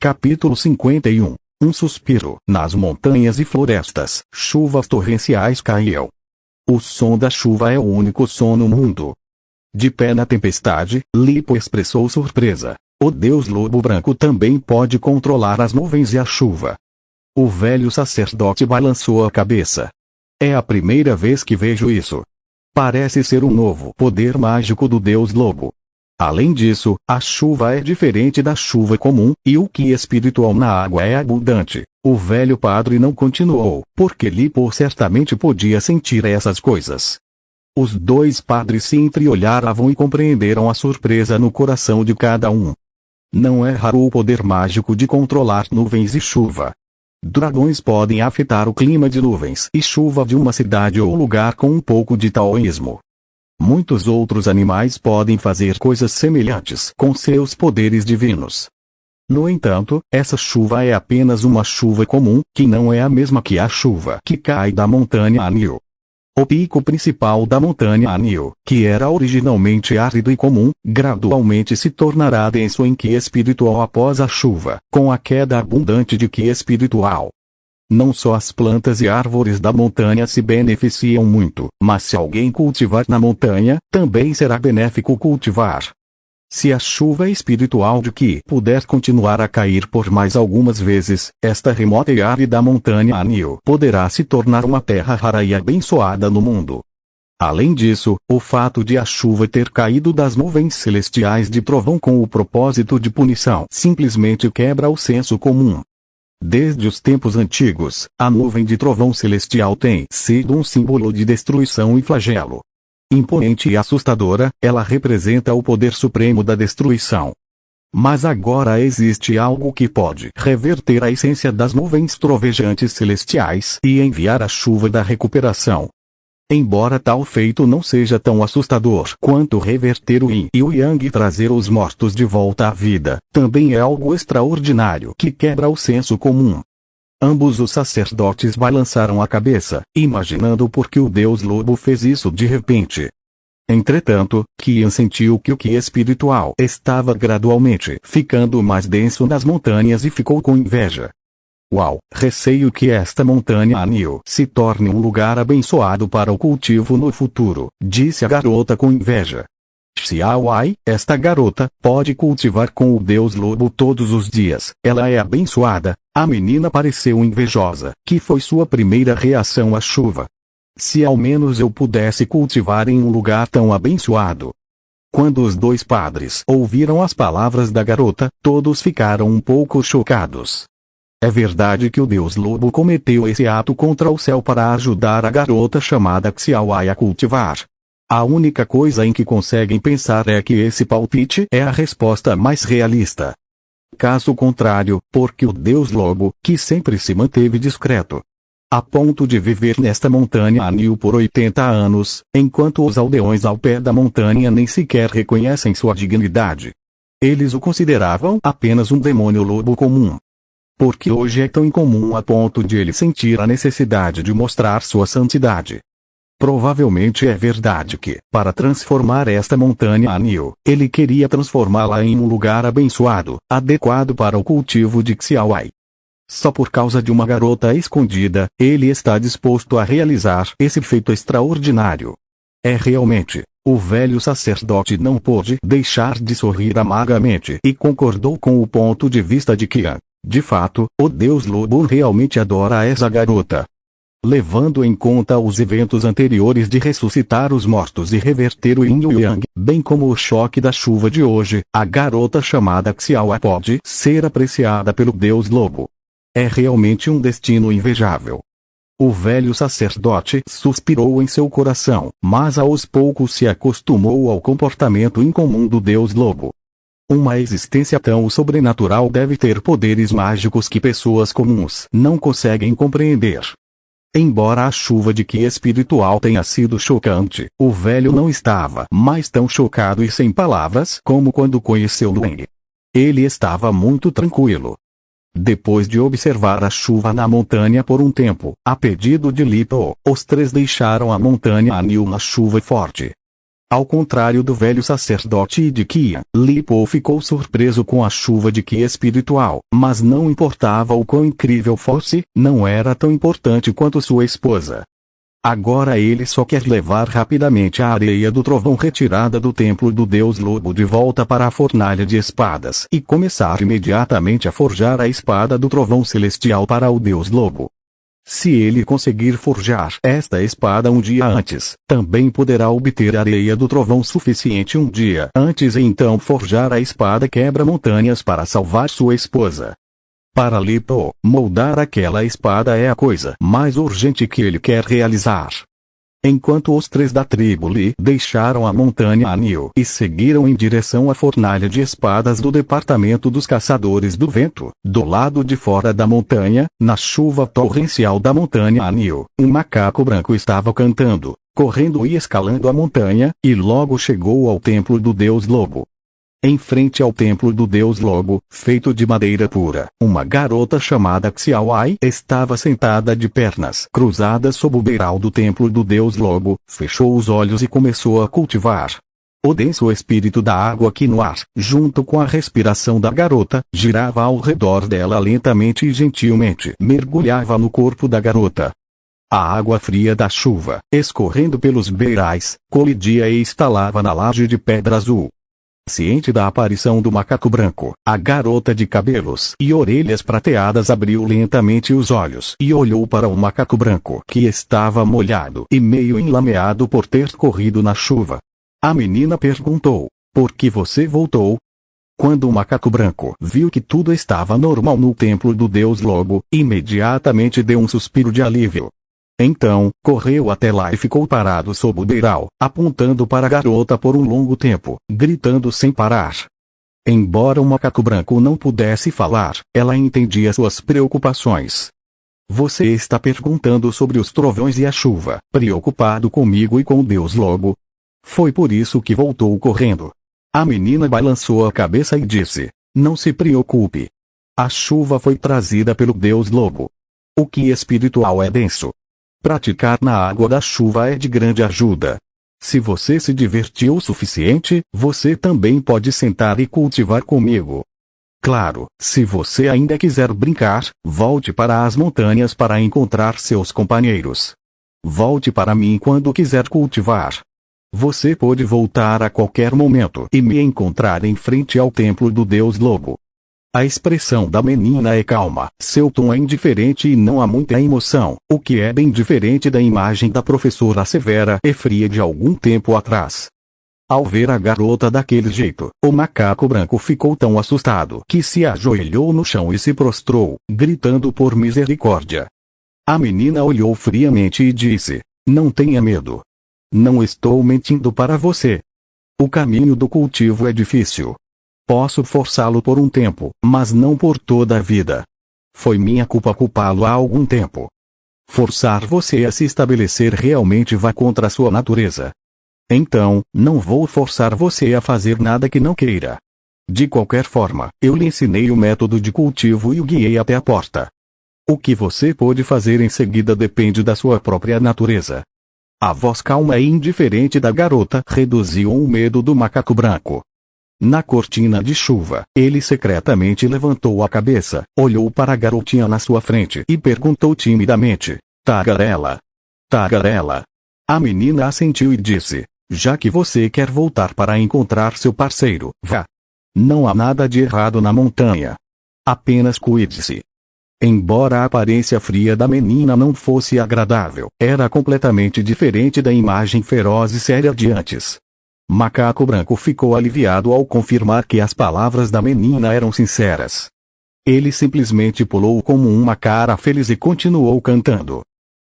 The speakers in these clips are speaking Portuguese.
Capítulo 51. Um suspiro. Nas montanhas e florestas, chuvas torrenciais caíam. O som da chuva é o único som no mundo. De pé na tempestade, Lipo expressou surpresa. O deus lobo branco também pode controlar as nuvens e a chuva. O velho sacerdote balançou a cabeça. É a primeira vez que vejo isso. Parece ser um novo poder mágico do deus lobo. Além disso, a chuva é diferente da chuva comum, e o ki espiritual na água é abundante. O velho padre não continuou, porque Lipo certamente podia sentir essas coisas. Os dois padres se entreolharam e compreenderam a surpresa no coração de cada um. Não é raro o poder mágico de controlar nuvens e chuva. Dragões podem afetar o clima de nuvens e chuva de uma cidade ou lugar com um pouco de taoísmo. Muitos outros animais podem fazer coisas semelhantes com seus poderes divinos. No entanto, essa chuva é apenas uma chuva comum, que não é a mesma que a chuva que cai da montanha Anil. O pico principal da montanha Anil, que era originalmente árido e comum, gradualmente se tornará denso em ki espiritual após a chuva, com a queda abundante de ki espiritual. Não só as plantas e árvores da montanha se beneficiam muito, mas se alguém cultivar na montanha, também será benéfico cultivar. Se a chuva espiritual de ki puder continuar a cair por mais algumas vezes, esta remota e árida montanha Anil poderá se tornar uma terra rara e abençoada no mundo. Além disso, o fato de a chuva ter caído das nuvens celestiais de trovão com o propósito de punição simplesmente quebra o senso comum. Desde os tempos antigos, a nuvem de trovão celestial tem sido um símbolo de destruição e flagelo. Imponente e assustadora, ela representa o poder supremo da destruição. Mas agora existe algo que pode reverter a essência das nuvens trovejantes celestiais e enviar a chuva da recuperação. Embora tal feito não seja tão assustador quanto reverter o yin e o yang e trazer os mortos de volta à vida, também é algo extraordinário que quebra o senso comum. Ambos os sacerdotes balançaram a cabeça, imaginando por que o deus lobo fez isso de repente. Entretanto, Qian sentiu que o ki espiritual estava gradualmente ficando mais denso nas montanhas e ficou com inveja. Uau, receio que esta montanha Anil se torne um lugar abençoado para o cultivo no futuro, disse a garota com inveja. Xiaowai, esta garota, pode cultivar com o deus lobo todos os dias, ela é abençoada. A menina pareceu invejosa, que foi sua primeira reação à chuva. Se ao menos eu pudesse cultivar em um lugar tão abençoado. Quando os dois padres ouviram as palavras da garota, todos ficaram um pouco chocados. É verdade que o deus lobo cometeu esse ato contra o céu para ajudar a garota chamada Xiaowai a cultivar. A única coisa em que conseguem pensar é que esse palpite é a resposta mais realista. Caso contrário, porque o deus lobo, que sempre se manteve discreto, a ponto de viver nesta montanha Anil por 80 anos, enquanto os aldeões ao pé da montanha nem sequer reconhecem sua dignidade. Eles o consideravam apenas um demônio lobo comum. Porque hoje é tão incomum a ponto de ele sentir a necessidade de mostrar sua santidade. Provavelmente é verdade que, para transformar esta montanha Anil, ele queria transformá-la em um lugar abençoado, adequado para o cultivo de Xiaowai. Só por causa de uma garota escondida, ele está disposto a realizar esse feito extraordinário. É realmente. O velho sacerdote não pôde deixar de sorrir amargamente e concordou com o ponto de vista de Qian. De fato, o deus lobo realmente adora essa garota. Levando em conta os eventos anteriores de ressuscitar os mortos e reverter o yin e o yang, bem como o choque da chuva de hoje, a garota chamada Xiaowai pode ser apreciada pelo deus lobo. É realmente um destino invejável. O velho sacerdote suspirou em seu coração, mas aos poucos se acostumou ao comportamento incomum do deus lobo. Uma existência tão sobrenatural deve ter poderes mágicos que pessoas comuns não conseguem compreender. Embora a chuva de ki espiritual tenha sido chocante, o velho não estava mais tão chocado e sem palavras como quando conheceu Lueng. Ele estava muito tranquilo. Depois de observar a chuva na montanha por um tempo, a pedido de Lipo, os três deixaram a montanha Anil na chuva forte. Ao contrário do velho sacerdote de Kia, Li Po ficou surpreso com a chuva de Ki espiritual, mas não importava o quão incrível fosse, não era tão importante quanto sua esposa. Agora ele só quer levar rapidamente a areia do trovão retirada do templo do Deus Lobo de volta para a fornalha de espadas e começar imediatamente a forjar a espada do trovão celestial para o Deus Lobo. Se ele conseguir forjar esta espada um dia antes, também poderá obter areia do trovão suficiente um dia antes e então forjar a espada quebra-montanhas para salvar sua esposa. Para Li Po, moldar aquela espada é a coisa mais urgente que ele quer realizar. Enquanto os 3 da tribo Li deixaram a montanha Anil e seguiram em direção à fornalha de espadas do departamento dos caçadores do vento, do lado de fora da montanha, na chuva torrencial da montanha Anil, um macaco branco estava cantando, correndo e escalando a montanha, e logo chegou ao templo do Deus Lobo. Em frente ao templo do Deus Lobo, feito de madeira pura, uma garota chamada Xiaowai estava sentada de pernas cruzadas sob o beiral do templo do Deus Lobo, fechou os olhos e começou a cultivar. O denso espírito da água que no ar, junto com a respiração da garota, girava ao redor dela lentamente e gentilmente mergulhava no corpo da garota. A água fria da chuva, escorrendo pelos beirais, colidia e estalava na laje de pedra azul. Ciente da aparição do macaco branco, a garota de cabelos e orelhas prateadas abriu lentamente os olhos e olhou para o macaco branco que estava molhado e meio enlameado por ter corrido na chuva. A menina perguntou: "Por que você voltou?" Quando o macaco branco viu que tudo estava normal no templo do Deus Lobo, imediatamente deu um suspiro de alívio. Então, correu até lá e ficou parado sob o beiral, apontando para a garota por um longo tempo, gritando sem parar. Embora o macaco branco não pudesse falar, ela entendia suas preocupações. "Você está perguntando sobre os trovões e a chuva, preocupado comigo e com o Deus Lobo? Foi por isso que voltou correndo." A menina balançou a cabeça e disse: "Não se preocupe. A chuva foi trazida pelo Deus Lobo. O Ki espiritual é denso. Praticar na água da chuva é de grande ajuda. Se você se divertiu o suficiente, você também pode sentar e cultivar comigo. Claro, se você ainda quiser brincar, volte para as montanhas para encontrar seus companheiros. Volte para mim quando quiser cultivar. Você pode voltar a qualquer momento e me encontrar em frente ao templo do Deus Lobo." A expressão da menina é calma, seu tom é indiferente e não há muita emoção, o que é bem diferente da imagem da professora severa e fria de algum tempo atrás. Ao ver a garota daquele jeito, o macaco branco ficou tão assustado que se ajoelhou no chão e se prostrou, gritando por misericórdia. A menina olhou friamente e disse: "Não tenha medo. Não estou mentindo para você. O caminho do cultivo é difícil. Posso forçá-lo por um tempo, mas não por toda a vida. Foi minha culpa culpá-lo há algum tempo. Forçar você a se estabelecer realmente vai contra a sua natureza. Então, não vou forçar você a fazer nada que não queira. De qualquer forma, eu lhe ensinei o método de cultivo e o guiei até a porta. O que você pode fazer em seguida depende da sua própria natureza." A voz calma e indiferente da garota reduziu o medo do macaco branco. Na cortina de chuva, ele secretamente levantou a cabeça, olhou para a garotinha na sua frente e perguntou timidamente: "Tagarela? Tagarela?" A menina assentiu e disse: "Já que você quer voltar para encontrar seu parceiro, vá. Não há nada de errado na montanha. Apenas cuide-se." Embora a aparência fria da menina não fosse agradável, era completamente diferente da imagem feroz e séria de antes. Macaco branco ficou aliviado ao confirmar que as palavras da menina eram sinceras. Ele simplesmente pulou como uma cara feliz e continuou cantando.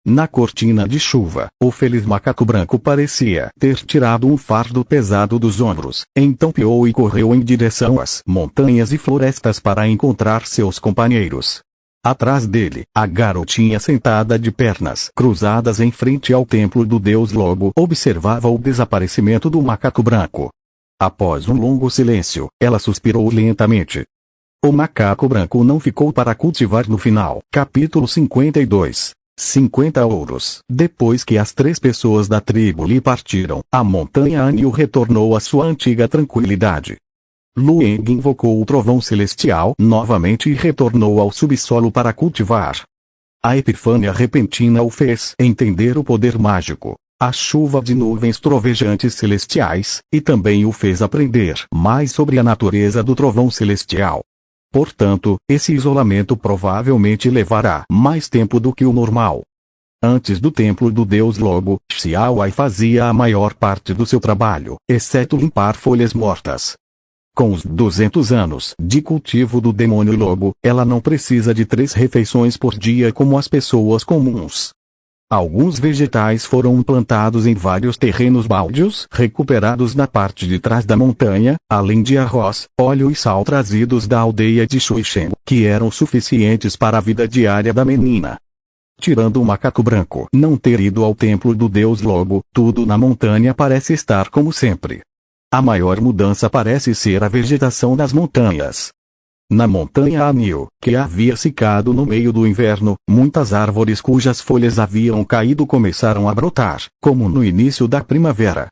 Na cortina de chuva, o feliz macaco branco parecia ter tirado um fardo pesado dos ombros, então piou e correu em direção às montanhas e florestas para encontrar seus companheiros. Atrás dele, a garotinha sentada de pernas cruzadas em frente ao templo do Deus Lobo observava o desaparecimento do macaco branco. Após um longo silêncio, ela suspirou lentamente. O macaco branco não ficou para cultivar no final. Capítulo 52. 50 ouros. Depois que as 3 pessoas da tribo Li partiram, a montanha Anil retornou à sua antiga tranquilidade. Lueng invocou o trovão celestial novamente e retornou ao subsolo para cultivar. A epifânia repentina o fez entender o poder mágico, a chuva de nuvens trovejantes celestiais, e também o fez aprender mais sobre a natureza do trovão celestial. Portanto, esse isolamento provavelmente levará mais tempo do que o normal. Antes do templo do deus Lobo, Xiaowei fazia a maior parte do seu trabalho, exceto limpar folhas mortas. Com os 200 anos de cultivo do demônio lobo, ela não precisa de 3 refeições por dia como as pessoas comuns. Alguns vegetais foram plantados em vários terrenos baldios recuperados na parte de trás da montanha, além de arroz, óleo e sal trazidos da aldeia de Xuixen, que eram suficientes para a vida diária da menina. Tirando o macaco branco não ter ido ao templo do deus lobo, tudo na montanha parece estar como sempre. A maior mudança parece ser a vegetação das montanhas. Na montanha Anil, que havia secado no meio do inverno, muitas árvores cujas folhas haviam caído começaram a brotar, como no início da primavera.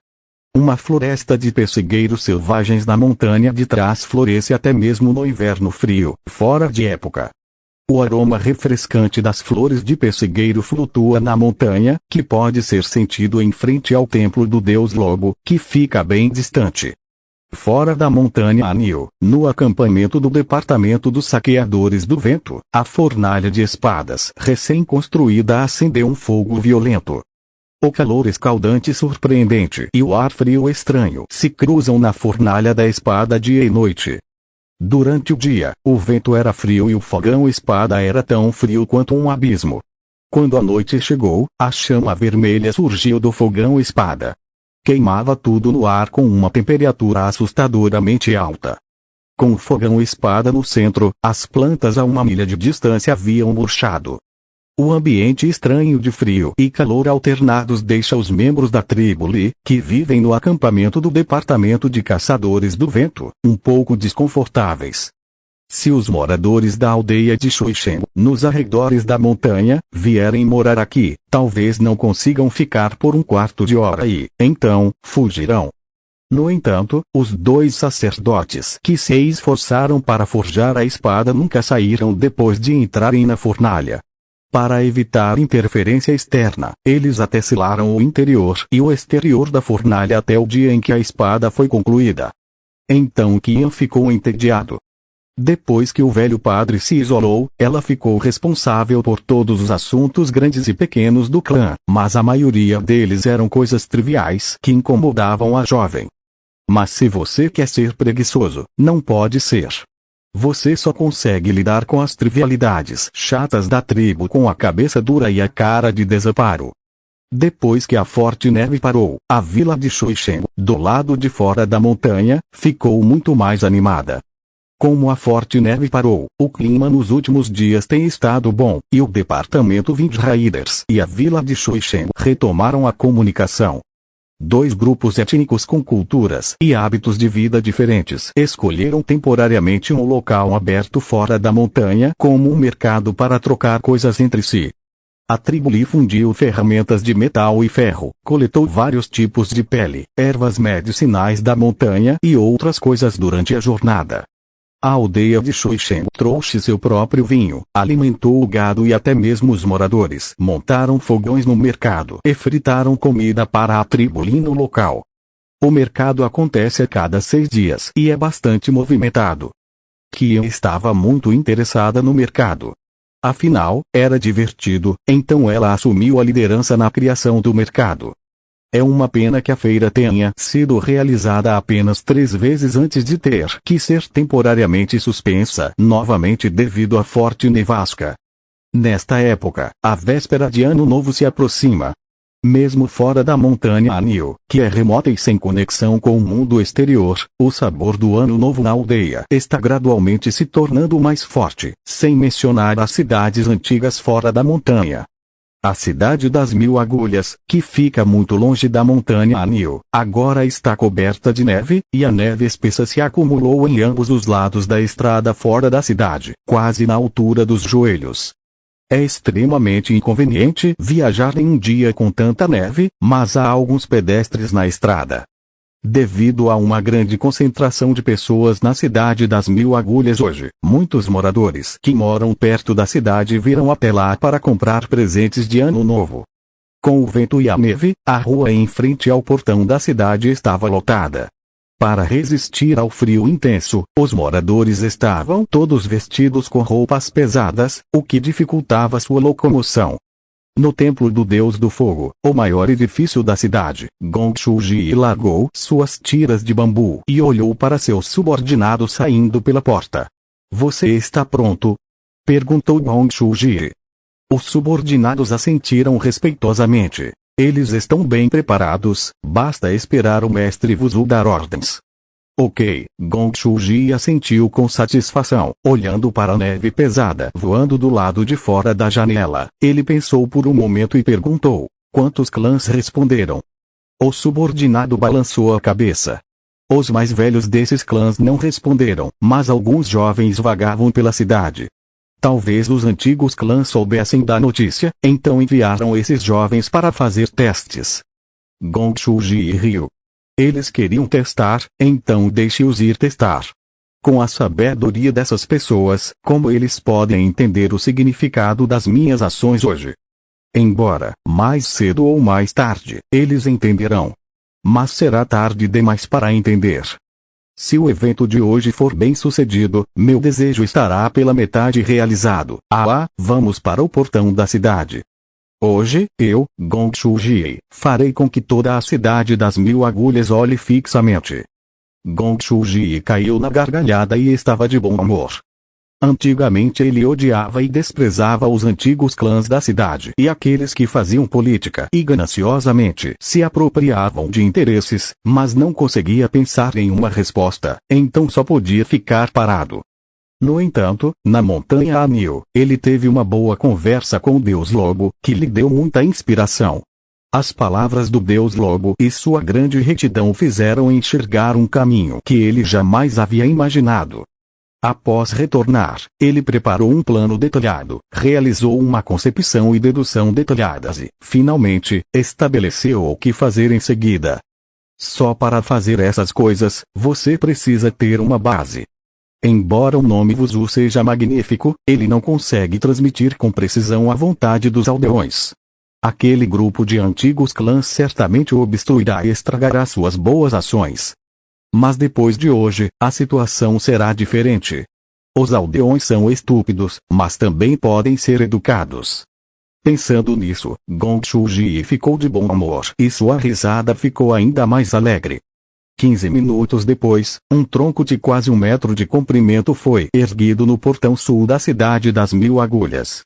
Uma floresta de pessegueiros selvagens na montanha de trás floresce até mesmo no inverno frio, fora de época. O aroma refrescante das flores de pessegueiro flutua na montanha, que pode ser sentido em frente ao templo do deus Lobo, que fica bem distante. Fora da montanha Anil, no acampamento do departamento dos saqueadores do vento, a fornalha de espadas recém-construída acendeu um fogo violento. O calor escaldante surpreendente e o ar frio estranho se cruzam na fornalha da espada dia e noite. Durante o dia, o vento era frio e o fogão-espada era tão frio quanto um abismo. Quando a noite chegou, a chama vermelha surgiu do fogão-espada. Queimava tudo no ar com uma temperatura assustadoramente alta. Com o fogão-espada no centro, as plantas a 1 milha de distância haviam murchado. O ambiente estranho de frio e calor alternados deixa os membros da tribo Li, que vivem no acampamento do departamento de caçadores do vento, um pouco desconfortáveis. Se os moradores da aldeia de Xuixen, nos arredores da montanha, vierem morar aqui, talvez não consigam ficar por 1/4 de hora e, então, fugirão. No entanto, os 2 sacerdotes que se esforçaram para forjar a espada nunca saíram depois de entrarem na fornalha. Para evitar interferência externa, eles até selaram o interior e o exterior da fornalha até o dia em que a espada foi concluída. Então Qian ficou entediado. Depois que o velho padre se isolou, ela ficou responsável por todos os assuntos grandes e pequenos do clã, mas a maioria deles eram coisas triviais que incomodavam a jovem. Mas se você quer ser preguiçoso, não pode ser. Você só consegue lidar com as trivialidades chatas da tribo com a cabeça dura e a cara de desamparo. Depois que a forte neve parou, a vila de Xuixen, do lado de fora da montanha, ficou muito mais animada. Como a forte neve parou, o clima nos últimos dias tem estado bom, e o departamento Wind Raiders e a vila de Xuixen retomaram a comunicação. 2 grupos étnicos com culturas e hábitos de vida diferentes escolheram temporariamente um local aberto fora da montanha como um mercado para trocar coisas entre si. A tribo Li fundiu ferramentas de metal e ferro, coletou vários tipos de pele, ervas medicinais da montanha e outras coisas durante a jornada. A aldeia de Xuixen trouxe seu próprio vinho, alimentou o gado e até mesmo os moradores montaram fogões no mercado e fritaram comida para a tribo Li no local. O mercado acontece a cada 6 dias e é bastante movimentado. Qian estava muito interessada no mercado. Afinal, era divertido, então ela assumiu a liderança na criação do mercado. É uma pena que a feira tenha sido realizada apenas 3 vezes antes de ter que ser temporariamente suspensa novamente devido à forte nevasca. Nesta época, a véspera de Ano Novo se aproxima. Mesmo fora da montanha Anil, que é remota e sem conexão com o mundo exterior, o sabor do Ano Novo na aldeia está gradualmente se tornando mais forte, sem mencionar as cidades antigas fora da montanha. A cidade das 1000 agulhas, que fica muito longe da montanha Anil, agora está coberta de neve, e a neve espessa se acumulou em ambos os lados da estrada fora da cidade, quase na altura dos joelhos. É extremamente inconveniente viajar em um dia com tanta neve, mas há alguns pedestres na estrada. Devido a uma grande concentração de pessoas na cidade das Mil Agulhas hoje, muitos moradores que moram perto da cidade viram até lá para comprar presentes de Ano Novo. Com o vento e a neve, a rua em frente ao portão da cidade estava lotada. Para resistir ao frio intenso, os moradores estavam todos vestidos com roupas pesadas, o que dificultava sua locomoção. No templo do Deus do Fogo, o maior edifício da cidade, Gong Shuji largou suas tiras de bambu e olhou para seu subordinado saindo pela porta. "Você está pronto?" perguntou Gong Shuji. Os subordinados assentiram respeitosamente. "Eles estão bem preparados, basta esperar o mestre Wuzu dar ordens." "Ok." Gong Shuji assentiu com satisfação, olhando para a neve pesada voando do lado de fora da janela. Ele pensou por um momento e perguntou: "Quantos clãs responderam?" O subordinado balançou a cabeça. Os mais velhos desses clãs não responderam, mas alguns jovens vagavam pela cidade. Talvez os antigos clãs soubessem da notícia, então enviaram esses jovens para fazer testes. Gong Shuji riu. Eles queriam testar, então deixe-os ir testar. Com a sabedoria dessas pessoas, como eles podem entender o significado das minhas ações hoje? Embora, mais cedo ou mais tarde, eles entenderão. Mas será tarde demais para entender. Se o evento de hoje for bem sucedido, meu desejo estará pela metade realizado. Vamos para o portão da cidade. Hoje, eu, Gong Shuji, farei com que toda a cidade das Mil Agulhas olhe fixamente. Gong Shuji caiu na gargalhada e estava de bom humor. Antigamente ele odiava e desprezava os antigos clãs da cidade e aqueles que faziam política e gananciosamente se apropriavam de interesses, mas não conseguia pensar em uma resposta, então só podia ficar parado. No entanto, na montanha Anil, ele teve uma boa conversa com o Deus Lobo, que lhe deu muita inspiração. As palavras do Deus Lobo e sua grande retidão fizeram enxergar um caminho que ele jamais havia imaginado. Após retornar, ele preparou um plano detalhado, realizou uma concepção e dedução detalhadas e, finalmente, estabeleceu o que fazer em seguida. Só para fazer essas coisas, você precisa ter uma base. Embora o nome Wuzu seja magnífico, ele não consegue transmitir com precisão a vontade dos aldeões. Aquele grupo de antigos clãs certamente o obstruirá e estragará suas boas ações. Mas depois de hoje, a situação será diferente. Os aldeões são estúpidos, mas também podem ser educados. Pensando nisso, Gong Shuji ficou de bom humor e sua risada ficou ainda mais alegre. 15 minutos depois, um tronco de quase 1 metro de comprimento foi erguido no portão sul da cidade das Mil Agulhas.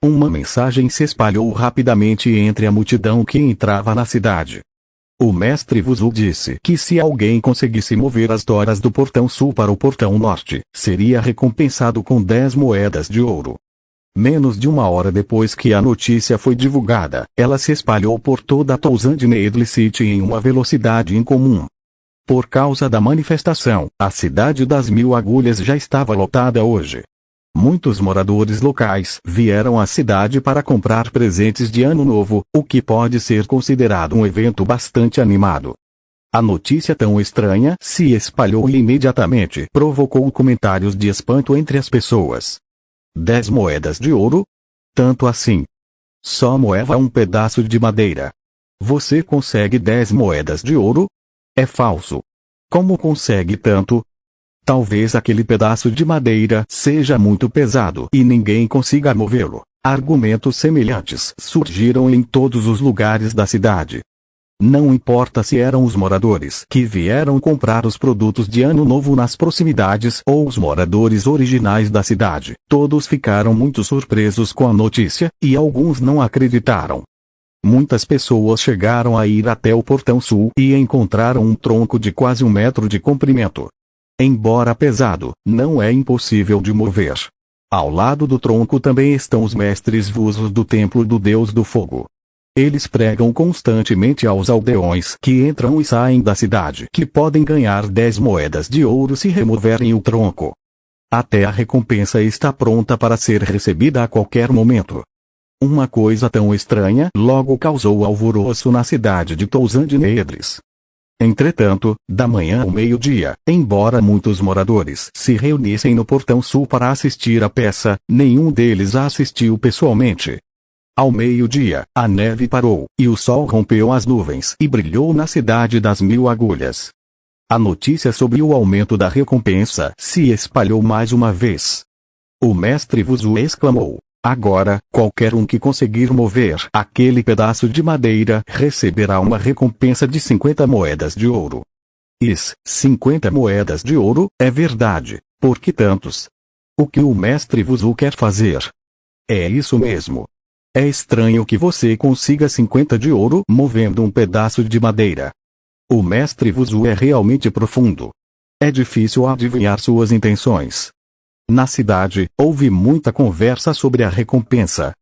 Uma mensagem se espalhou rapidamente entre a multidão que entrava na cidade. O mestre Wuzu disse que se alguém conseguisse mover as toras do portão sul para o portão norte, seria recompensado com 10 moedas de ouro. Menos de 1 hora depois que a notícia foi divulgada, ela se espalhou por toda a Tousand Needle City em uma velocidade incomum. Por causa da manifestação, a cidade das Mil Agulhas já estava lotada hoje. Muitos moradores locais vieram à cidade para comprar presentes de Ano Novo, o que pode ser considerado um evento bastante animado. A notícia tão estranha se espalhou e imediatamente provocou comentários de espanto entre as pessoas. 10 moedas de ouro? Tanto assim? Só moeva um pedaço de madeira. Você consegue 10 moedas de ouro? É falso. Como consegue tanto? Talvez aquele pedaço de madeira seja muito pesado e ninguém consiga movê-lo. Argumentos semelhantes surgiram em todos os lugares da cidade. Não importa se eram os moradores que vieram comprar os produtos de Ano Novo nas proximidades ou os moradores originais da cidade, todos ficaram muito surpresos com a notícia, e alguns não acreditaram. Muitas pessoas chegaram a ir até o portão sul e encontraram um tronco de quase 1 metro de comprimento. Embora pesado, não é impossível de mover. Ao lado do tronco também estão os mestres Wuzus do Templo do Deus do Fogo. Eles pregam constantemente aos aldeões que entram e saem da cidade que podem ganhar 10 moedas de ouro se removerem o tronco. Até a recompensa está pronta para ser recebida a qualquer momento. Uma coisa tão estranha logo causou alvoroço na cidade de Toussaint de Nedres. Entretanto, da manhã ao meio-dia, embora muitos moradores se reunissem no portão sul para assistir à peça, nenhum deles a assistiu pessoalmente. Ao meio-dia, a neve parou, e o sol rompeu as nuvens e brilhou na cidade das 1000 agulhas. A notícia sobre o aumento da recompensa se espalhou mais uma vez. O mestre Vuzu exclamou: agora, qualquer um que conseguir mover aquele pedaço de madeira receberá uma recompensa de 50 moedas de ouro. 50 moedas de ouro, é verdade, por que tantos? O que o mestre Vuzu quer fazer? É isso mesmo. É estranho que você consiga 50 de ouro movendo um pedaço de madeira. O mestre Vuzu é realmente profundo. É difícil adivinhar suas intenções. Na cidade, houve muita conversa sobre a recompensa.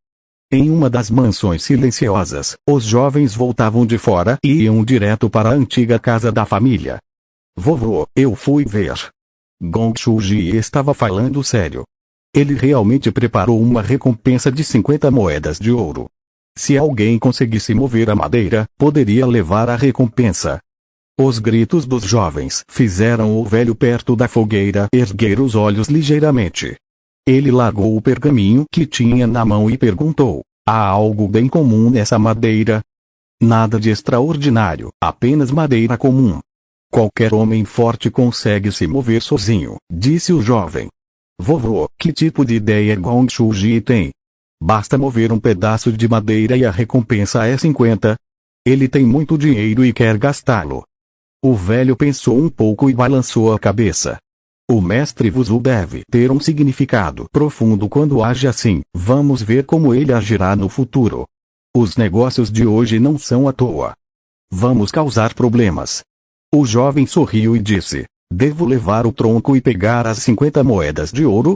Em uma das mansões silenciosas, os jovens voltavam de fora e iam direto para a antiga casa da família. Vovô, eu fui ver. Gong Shuji estava falando sério. Ele realmente preparou uma recompensa de 50 moedas de ouro. Se alguém conseguisse mover a madeira, poderia levar a recompensa. Os gritos dos jovens fizeram o velho perto da fogueira erguer os olhos ligeiramente. Ele largou o pergaminho que tinha na mão e perguntou: há algo bem comum nessa madeira? Nada de extraordinário, apenas madeira comum. Qualquer homem forte consegue se mover sozinho, disse o jovem. Vovô, que tipo de ideia Gong Shuji tem? Basta mover um pedaço de madeira e a recompensa é 50. Ele tem muito dinheiro e quer gastá-lo. O velho pensou um pouco e balançou a cabeça. O mestre Vuzu deve ter um significado profundo quando age assim. Vamos ver como ele agirá no futuro. Os negócios de hoje não são à toa. Vamos causar problemas. O jovem sorriu e disse: devo levar o tronco e pegar as 50 moedas de ouro?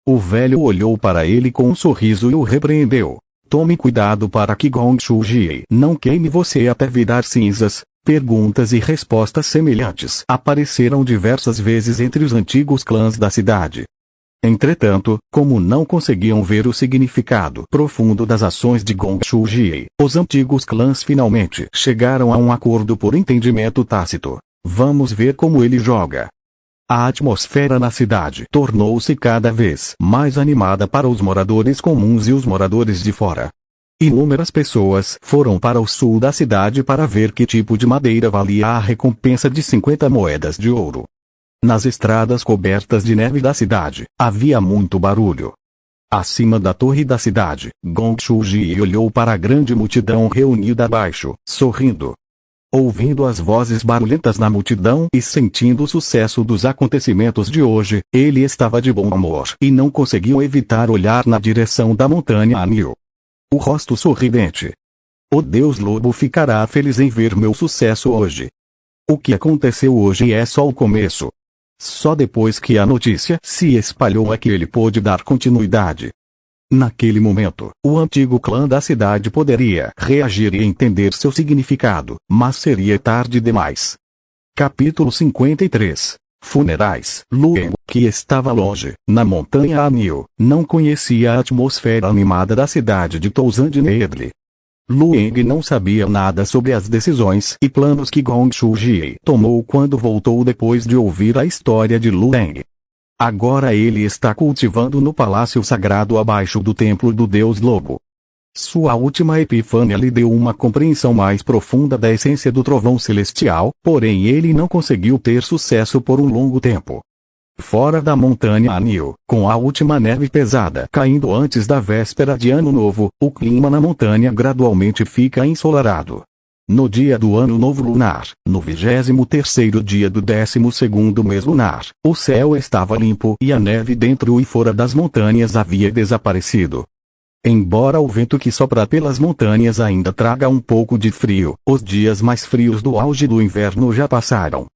O velho olhou para ele com um sorriso e o repreendeu: tome cuidado para que Gong Shuji não queime você até virar cinzas. Perguntas e respostas semelhantes apareceram diversas vezes entre os antigos clãs da cidade. Entretanto, como não conseguiam ver o significado profundo das ações de Gong Shuji, os antigos clãs finalmente chegaram a um acordo por entendimento tácito. Vamos ver como ele joga. A atmosfera na cidade tornou-se cada vez mais animada para os moradores comuns e os moradores de fora. Inúmeras pessoas foram para o sul da cidade para ver que tipo de madeira valia a recompensa de 50 moedas de ouro. Nas estradas cobertas de neve da cidade, havia muito barulho. Acima da torre da cidade, Gong Shuji olhou para a grande multidão reunida abaixo, sorrindo. Ouvindo as vozes barulhentas na multidão e sentindo o sucesso dos acontecimentos de hoje, ele estava de bom humor e não conseguiu evitar olhar na direção da montanha Anil. O rosto sorridente. O Deus Lobo ficará feliz em ver meu sucesso hoje. O que aconteceu hoje é só o começo. Só depois que a notícia se espalhou é que ele pôde dar continuidade. Naquele momento, o antigo clã da cidade poderia reagir e entender seu significado, mas seria tarde demais. Capítulo 53. Funerais. Lueng, que estava longe, na montanha Anil, não conhecia a atmosfera animada da cidade de Toussaint de Nedre. Lueng não sabia nada sobre as decisões e planos que Gong Shuji tomou quando voltou depois de ouvir a história de Lueng. Agora ele está cultivando no palácio sagrado abaixo do templo do Deus Lobo. Sua última epifânia lhe deu uma compreensão mais profunda da essência do trovão celestial, porém ele não conseguiu ter sucesso por um longo tempo. Fora da montanha Anil, com a última neve pesada caindo antes da véspera de Ano Novo, o clima na montanha gradualmente fica ensolarado. No dia do Ano Novo Lunar, no 23º dia do 12º mês lunar, o céu estava limpo e a neve dentro e fora das montanhas havia desaparecido. Embora o vento que sopra pelas montanhas ainda traga um pouco de frio, os dias mais frios do auge do inverno já passaram.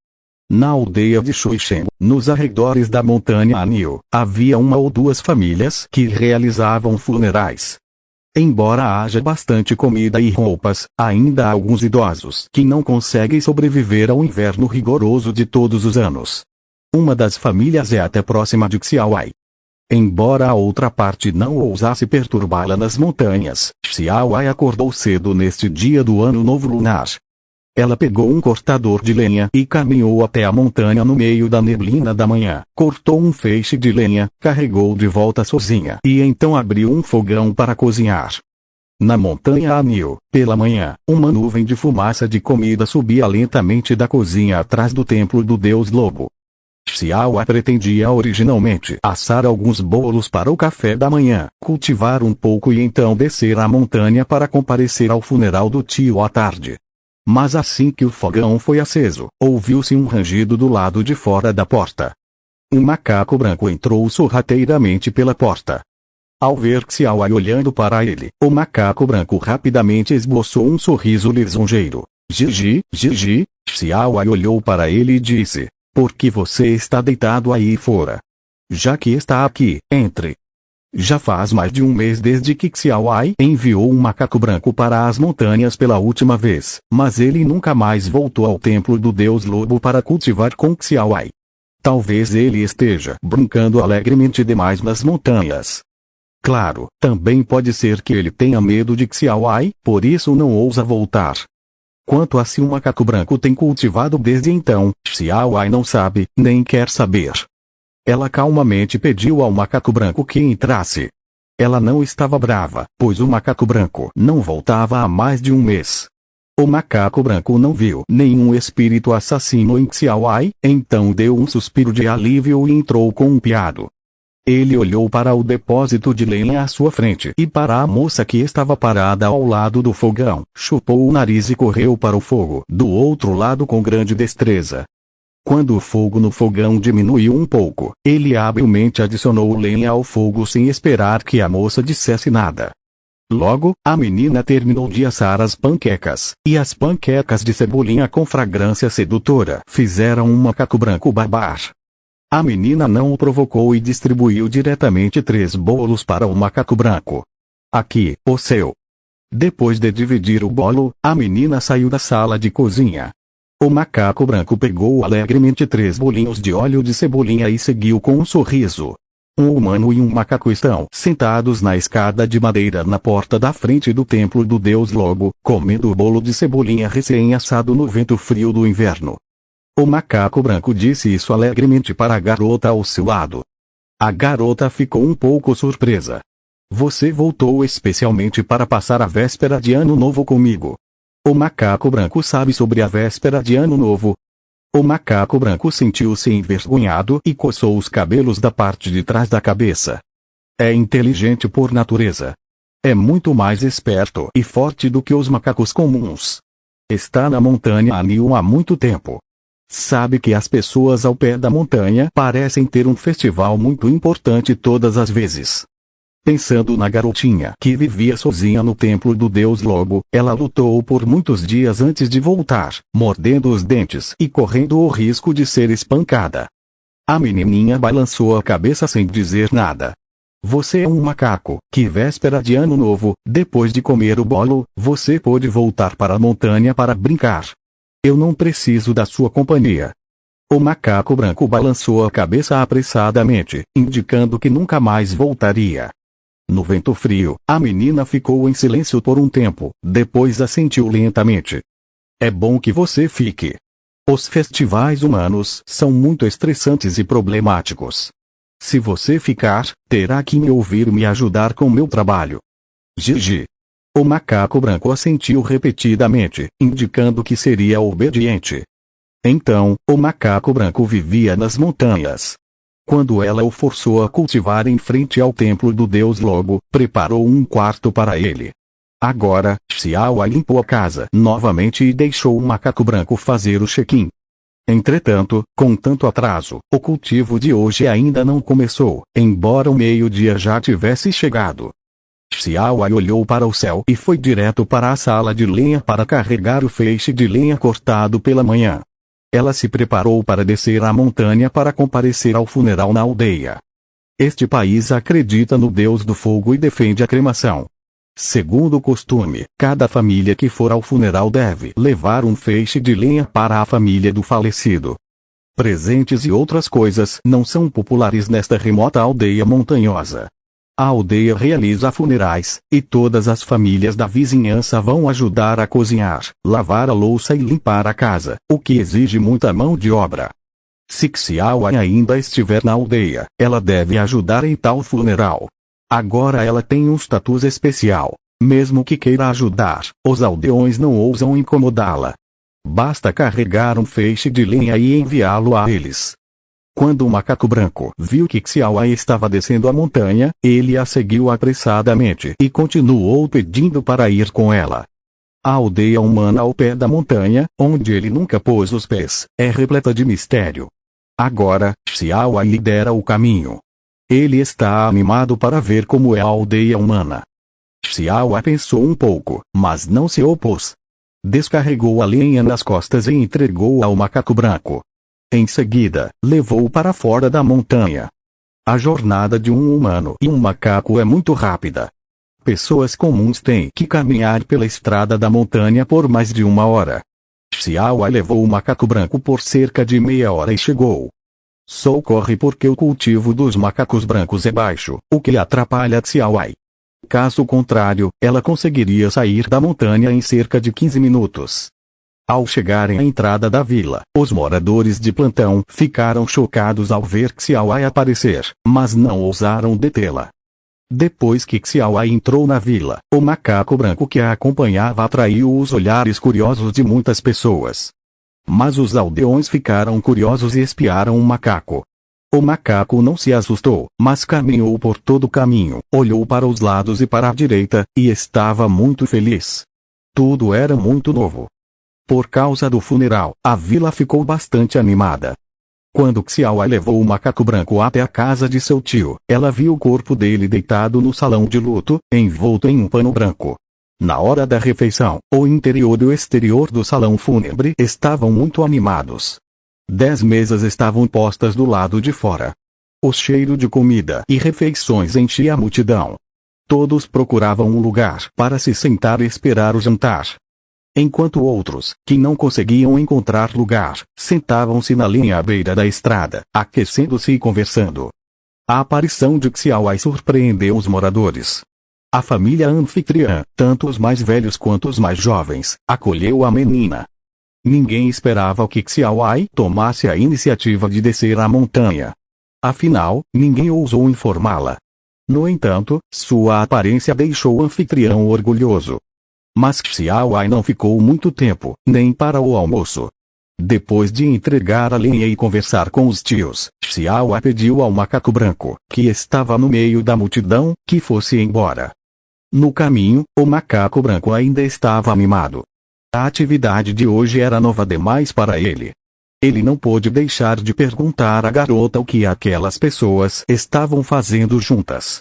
Na aldeia de Shuisheng, nos arredores da montanha Anil, havia uma ou duas famílias que realizavam funerais. Embora haja bastante comida e roupas, ainda há alguns idosos que não conseguem sobreviver ao inverno rigoroso de todos os anos. Uma das famílias é até próxima de Xiaowai. Embora a outra parte não ousasse perturbá-la nas montanhas, Xiaowai acordou cedo neste dia do ano novo lunar. Ela pegou um cortador de lenha e caminhou até a montanha no meio da neblina da manhã, cortou um feixe de lenha, carregou de volta sozinha e então abriu um fogão para cozinhar. Na montanha Anil, pela manhã, uma nuvem de fumaça de comida subia lentamente da cozinha atrás do templo do deus lobo. Xiaowai pretendia originalmente assar alguns bolos para o café da manhã, cultivar um pouco e então descer a montanha para comparecer ao funeral do tio à tarde. Mas assim que o fogão foi aceso, ouviu-se um rangido do lado de fora da porta. Um macaco branco entrou sorrateiramente pela porta. Ao ver Xiaowai olhando para ele, o macaco branco rapidamente esboçou um sorriso lisonjeiro. Gigi, Gigi, Xiaowai olhou para ele e disse: por que você está deitado aí fora? Já que está aqui, entre. Já faz mais de um mês desde que Xiaowai enviou um macaco branco para as montanhas pela última vez, mas ele nunca mais voltou ao templo do deus lobo para cultivar com Xiaowai. Talvez ele esteja brincando alegremente demais nas montanhas. Claro, também pode ser que ele tenha medo de Xiaowai, por isso não ousa voltar. Quanto a se o macaco branco tem cultivado desde então, Xiaowai não sabe, nem quer saber. Ela calmamente pediu ao macaco branco que entrasse. Ela não estava brava, pois o macaco branco não voltava há mais de um mês. O macaco branco não viu nenhum espírito assassino em Xiaowai, então deu um suspiro de alívio e entrou com um piado. Ele olhou para o depósito de lenha à sua frente e para a moça que estava parada ao lado do fogão, chupou o nariz e correu para o fogo do outro lado com grande destreza. Quando o fogo no fogão diminuiu um pouco, ele habilmente adicionou lenha ao fogo sem esperar que a moça dissesse nada. Logo, a menina terminou de assar as panquecas, e as panquecas de cebolinha com fragrância sedutora fizeram um macaco branco babar. A menina não o provocou e distribuiu diretamente 3 bolos para o macaco branco. Aqui, o seu. Depois de dividir o bolo, a menina saiu da sala de cozinha. O macaco branco pegou alegremente 3 bolinhos de óleo de cebolinha e seguiu com um sorriso. Um humano e um macaco estão sentados na escada de madeira na porta da frente do templo do deus lobo, comendo o bolo de cebolinha recém-assado no vento frio do inverno. O macaco branco disse isso alegremente para a garota ao seu lado. A garota ficou um pouco surpresa. Você voltou especialmente para passar a véspera de Ano Novo comigo. O macaco branco sabe sobre a véspera de Ano Novo. O macaco branco sentiu-se envergonhado e coçou os cabelos da parte de trás da cabeça. É inteligente por natureza. É muito mais esperto e forte do que os macacos comuns. Está na montanha Anil há muito tempo. Sabe que as pessoas ao pé da montanha parecem ter um festival muito importante todas as vezes. Pensando na garotinha que vivia sozinha no templo do deus lobo, ela lutou por muitos dias antes de voltar, mordendo os dentes e correndo o risco de ser espancada. A menininha balançou a cabeça sem dizer nada. Você é um macaco, que véspera de Ano Novo, depois de comer o bolo, você pôde voltar para a montanha para brincar. Eu não preciso da sua companhia. O macaco branco balançou a cabeça apressadamente, indicando que nunca mais voltaria. No vento frio, a menina ficou em silêncio por um tempo, depois assentiu lentamente. É bom que você fique. Os festivais humanos são muito estressantes e problemáticos. Se você ficar, terá que me ouvir e me ajudar com meu trabalho. Gigi. O macaco branco assentiu repetidamente, indicando que seria obediente. Então, o macaco branco vivia nas montanhas. Quando ela o forçou a cultivar em frente ao templo do deus lobo, preparou um quarto para ele. Agora, Xiaowai limpou a casa novamente e deixou o macaco branco fazer o check-in. Entretanto, com tanto atraso, o cultivo de hoje ainda não começou, embora o meio-dia já tivesse chegado. Xiaowai olhou para o céu e foi direto para a sala de lenha para carregar o feixe de lenha cortado pela manhã. Ela se preparou para descer a montanha para comparecer ao funeral na aldeia. Este país acredita no deus do fogo e defende a cremação. Segundo o costume, cada família que for ao funeral deve levar um feixe de lenha para a família do falecido. Presentes e outras coisas não são populares nesta remota aldeia montanhosa. A aldeia realiza funerais, e todas as famílias da vizinhança vão ajudar a cozinhar, lavar a louça e limpar a casa, o que exige muita mão de obra. Se Xiao ainda estiver na aldeia, ela deve ajudar em tal funeral. Agora ela tem um status especial. Mesmo que queira ajudar, os aldeões não ousam incomodá-la. Basta carregar um feixe de lenha e enviá-lo a eles. Quando o macaco branco viu que Xiao estava descendo a montanha, ele a seguiu apressadamente e continuou pedindo para ir com ela. A aldeia humana ao pé da montanha, onde ele nunca pôs os pés, é repleta de mistério. Agora, Xiao lidera o caminho. Ele está animado para ver como é a aldeia humana. Xiao pensou um pouco, mas não se opôs. Descarregou a lenha nas costas e entregou ao macaco branco. Em seguida, levou-o para fora da montanha. A jornada de um humano e um macaco é muito rápida. Pessoas comuns têm que caminhar pela estrada da montanha por mais de 1 hora. Xiao levou o macaco branco por cerca de meia hora e chegou. Socorre porque o cultivo dos macacos brancos é baixo, o que atrapalha Xiao. Caso contrário, ela conseguiria sair da montanha em cerca de 15 minutos. Ao chegarem à entrada da vila, os moradores de plantão ficaram chocados ao ver Xiao aparecer, mas não ousaram detê-la. Depois que Xiao entrou na vila, o macaco branco que a acompanhava atraiu os olhares curiosos de muitas pessoas. Mas os aldeões ficaram curiosos e espiaram o macaco. O macaco não se assustou, mas caminhou por todo o caminho, olhou para os lados e para a direita, e estava muito feliz. Tudo era muito novo. Por causa do funeral, a vila ficou bastante animada. Quando Xiao levou o macaco branco até a casa de seu tio, ela viu o corpo dele deitado no salão de luto, envolto em um pano branco. Na hora da refeição, o interior e o exterior do salão fúnebre estavam muito animados. 10 mesas estavam postas do lado de fora. O cheiro de comida e refeições enchia a multidão. Todos procuravam um lugar para se sentar e esperar o jantar. Enquanto outros, que não conseguiam encontrar lugar, sentavam-se na linha à beira da estrada, aquecendo-se e conversando. A aparição de Xiao surpreendeu os moradores. A família anfitriã, tanto os mais velhos quanto os mais jovens, acolheu a menina. Ninguém esperava que Xiao tomasse a iniciativa de descer a montanha. Afinal, ninguém ousou informá-la. No entanto, sua aparência deixou o anfitrião orgulhoso. Mas Xiao não ficou muito tempo, nem para o almoço. Depois de entregar a lenha e conversar com os tios, Xiao pediu ao macaco branco, que estava no meio da multidão, que fosse embora. No caminho, o macaco branco ainda estava animado. A atividade de hoje era nova demais para ele. Ele não pôde deixar de perguntar à garota o que aquelas pessoas estavam fazendo juntas.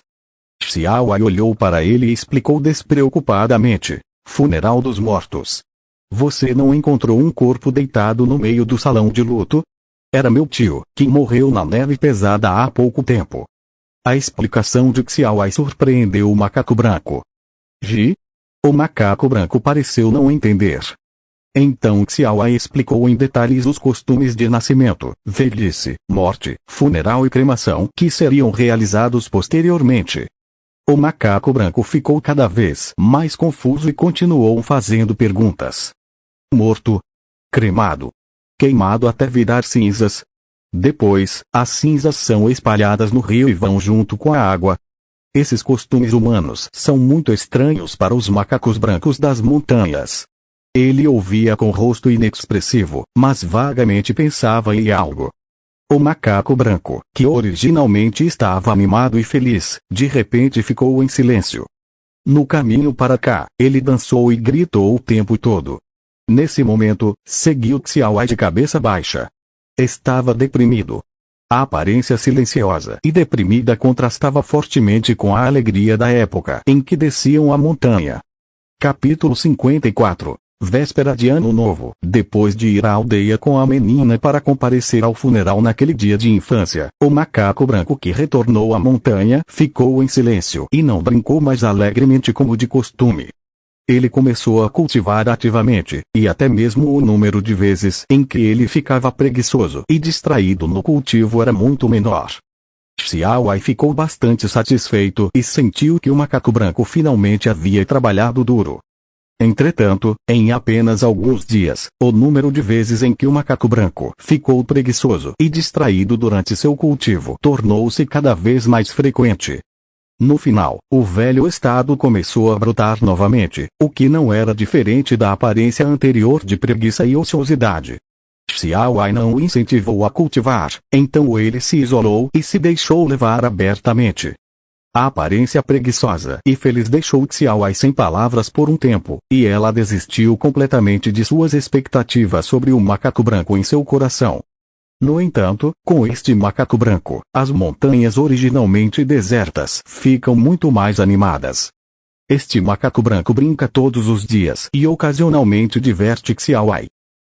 Xiao olhou para ele e explicou despreocupadamente. Funeral dos mortos. Você não encontrou um corpo deitado no meio do salão de luto? Era meu tio, que morreu na neve pesada há pouco tempo. A explicação de Xiao surpreendeu o macaco branco. O macaco branco pareceu não entender. Então Xiao explicou em detalhes os costumes de nascimento, velhice, morte, funeral e cremação que seriam realizados posteriormente. O macaco branco ficou cada vez mais confuso e continuou fazendo perguntas. Morto. Cremado. Queimado até virar cinzas. Depois, as cinzas são espalhadas no rio e vão junto com a água. Esses costumes humanos são muito estranhos para os macacos brancos das montanhas. Ele ouvia com o rosto inexpressivo, mas vagamente pensava em algo. O macaco branco, que originalmente estava animado e feliz, de repente ficou em silêncio. No caminho para cá, ele dançou e gritou o tempo todo. Nesse momento, seguiu Xiao de cabeça baixa. Estava deprimido. A aparência silenciosa e deprimida contrastava fortemente com a alegria da época em que desciam a montanha. Capítulo 54. Véspera de Ano Novo. Depois de ir à aldeia com a menina para comparecer ao funeral naquele dia de infância, o macaco branco que retornou à montanha ficou em silêncio e não brincou mais alegremente como de costume. Ele começou a cultivar ativamente, e até mesmo o número de vezes em que ele ficava preguiçoso e distraído no cultivo era muito menor. Xiao Ai ficou bastante satisfeito e sentiu que o macaco branco finalmente havia trabalhado duro. Entretanto, em apenas alguns dias, o número de vezes em que o macaco branco ficou preguiçoso e distraído durante seu cultivo tornou-se cada vez mais frequente. No final, o velho estado começou a brotar novamente, o que não era diferente da aparência anterior de preguiça e ociosidade. Xiao Ai não o incentivou a cultivar, então ele se isolou e se deixou levar abertamente. A aparência preguiçosa e feliz deixou Xiao Ai sem palavras por um tempo, e ela desistiu completamente de suas expectativas sobre o macaco branco em seu coração. No entanto, com este macaco branco, as montanhas originalmente desertas ficam muito mais animadas. Este macaco branco brinca todos os dias e ocasionalmente diverte Xiao Ai.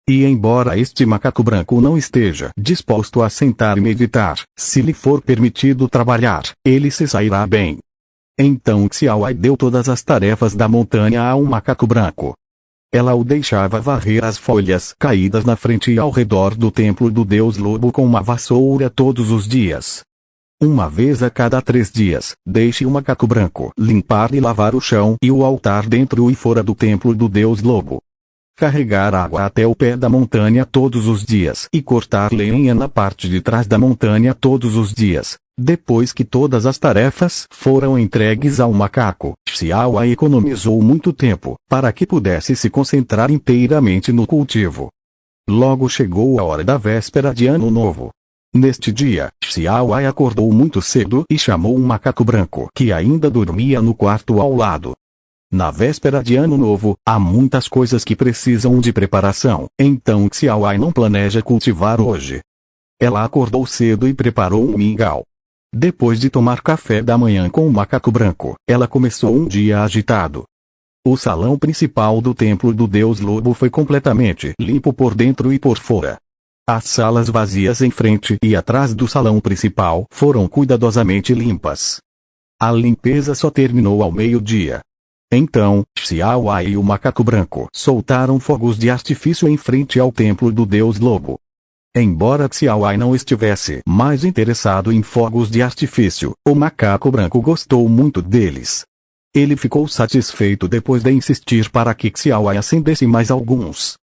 E embora este macaco branco não esteja disposto a sentar e meditar, se lhe for permitido trabalhar, ele se sairá bem. Então Xiao Ai deu todas as tarefas da montanha a um macaco branco. Ela o deixava varrer as folhas caídas na frente e ao redor do templo do deus lobo com uma vassoura todos os dias. Uma vez a cada 3 dias, deixe o macaco branco limpar e lavar o chão e o altar dentro e fora do templo do deus lobo. Carregar água até o pé da montanha todos os dias e cortar lenha na parte de trás da montanha todos os dias. Depois que todas as tarefas foram entregues ao macaco, Xiao Ai economizou muito tempo, para que pudesse se concentrar inteiramente no cultivo. Logo chegou a hora da véspera de Ano Novo. Neste dia, Xiao Ai acordou muito cedo e chamou um macaco branco que ainda dormia no quarto ao lado. Na véspera de Ano Novo, há muitas coisas que precisam de preparação, então Xiao Ai não planeja cultivar hoje. Ela acordou cedo e preparou um mingau. Depois de tomar café da manhã com o macaco branco, ela começou um dia agitado. O salão principal do templo do deus lobo foi completamente limpo por dentro e por fora. As salas vazias em frente e atrás do salão principal foram cuidadosamente limpas. A limpeza só terminou ao meio-dia. Então, Xiao Ai e o macaco branco soltaram fogos de artifício em frente ao templo do deus lobo. Embora Xiao Ai não estivesse mais interessado em fogos de artifício, o macaco branco gostou muito deles. Ele ficou satisfeito depois de insistir para que Xiao Ai acendesse mais alguns.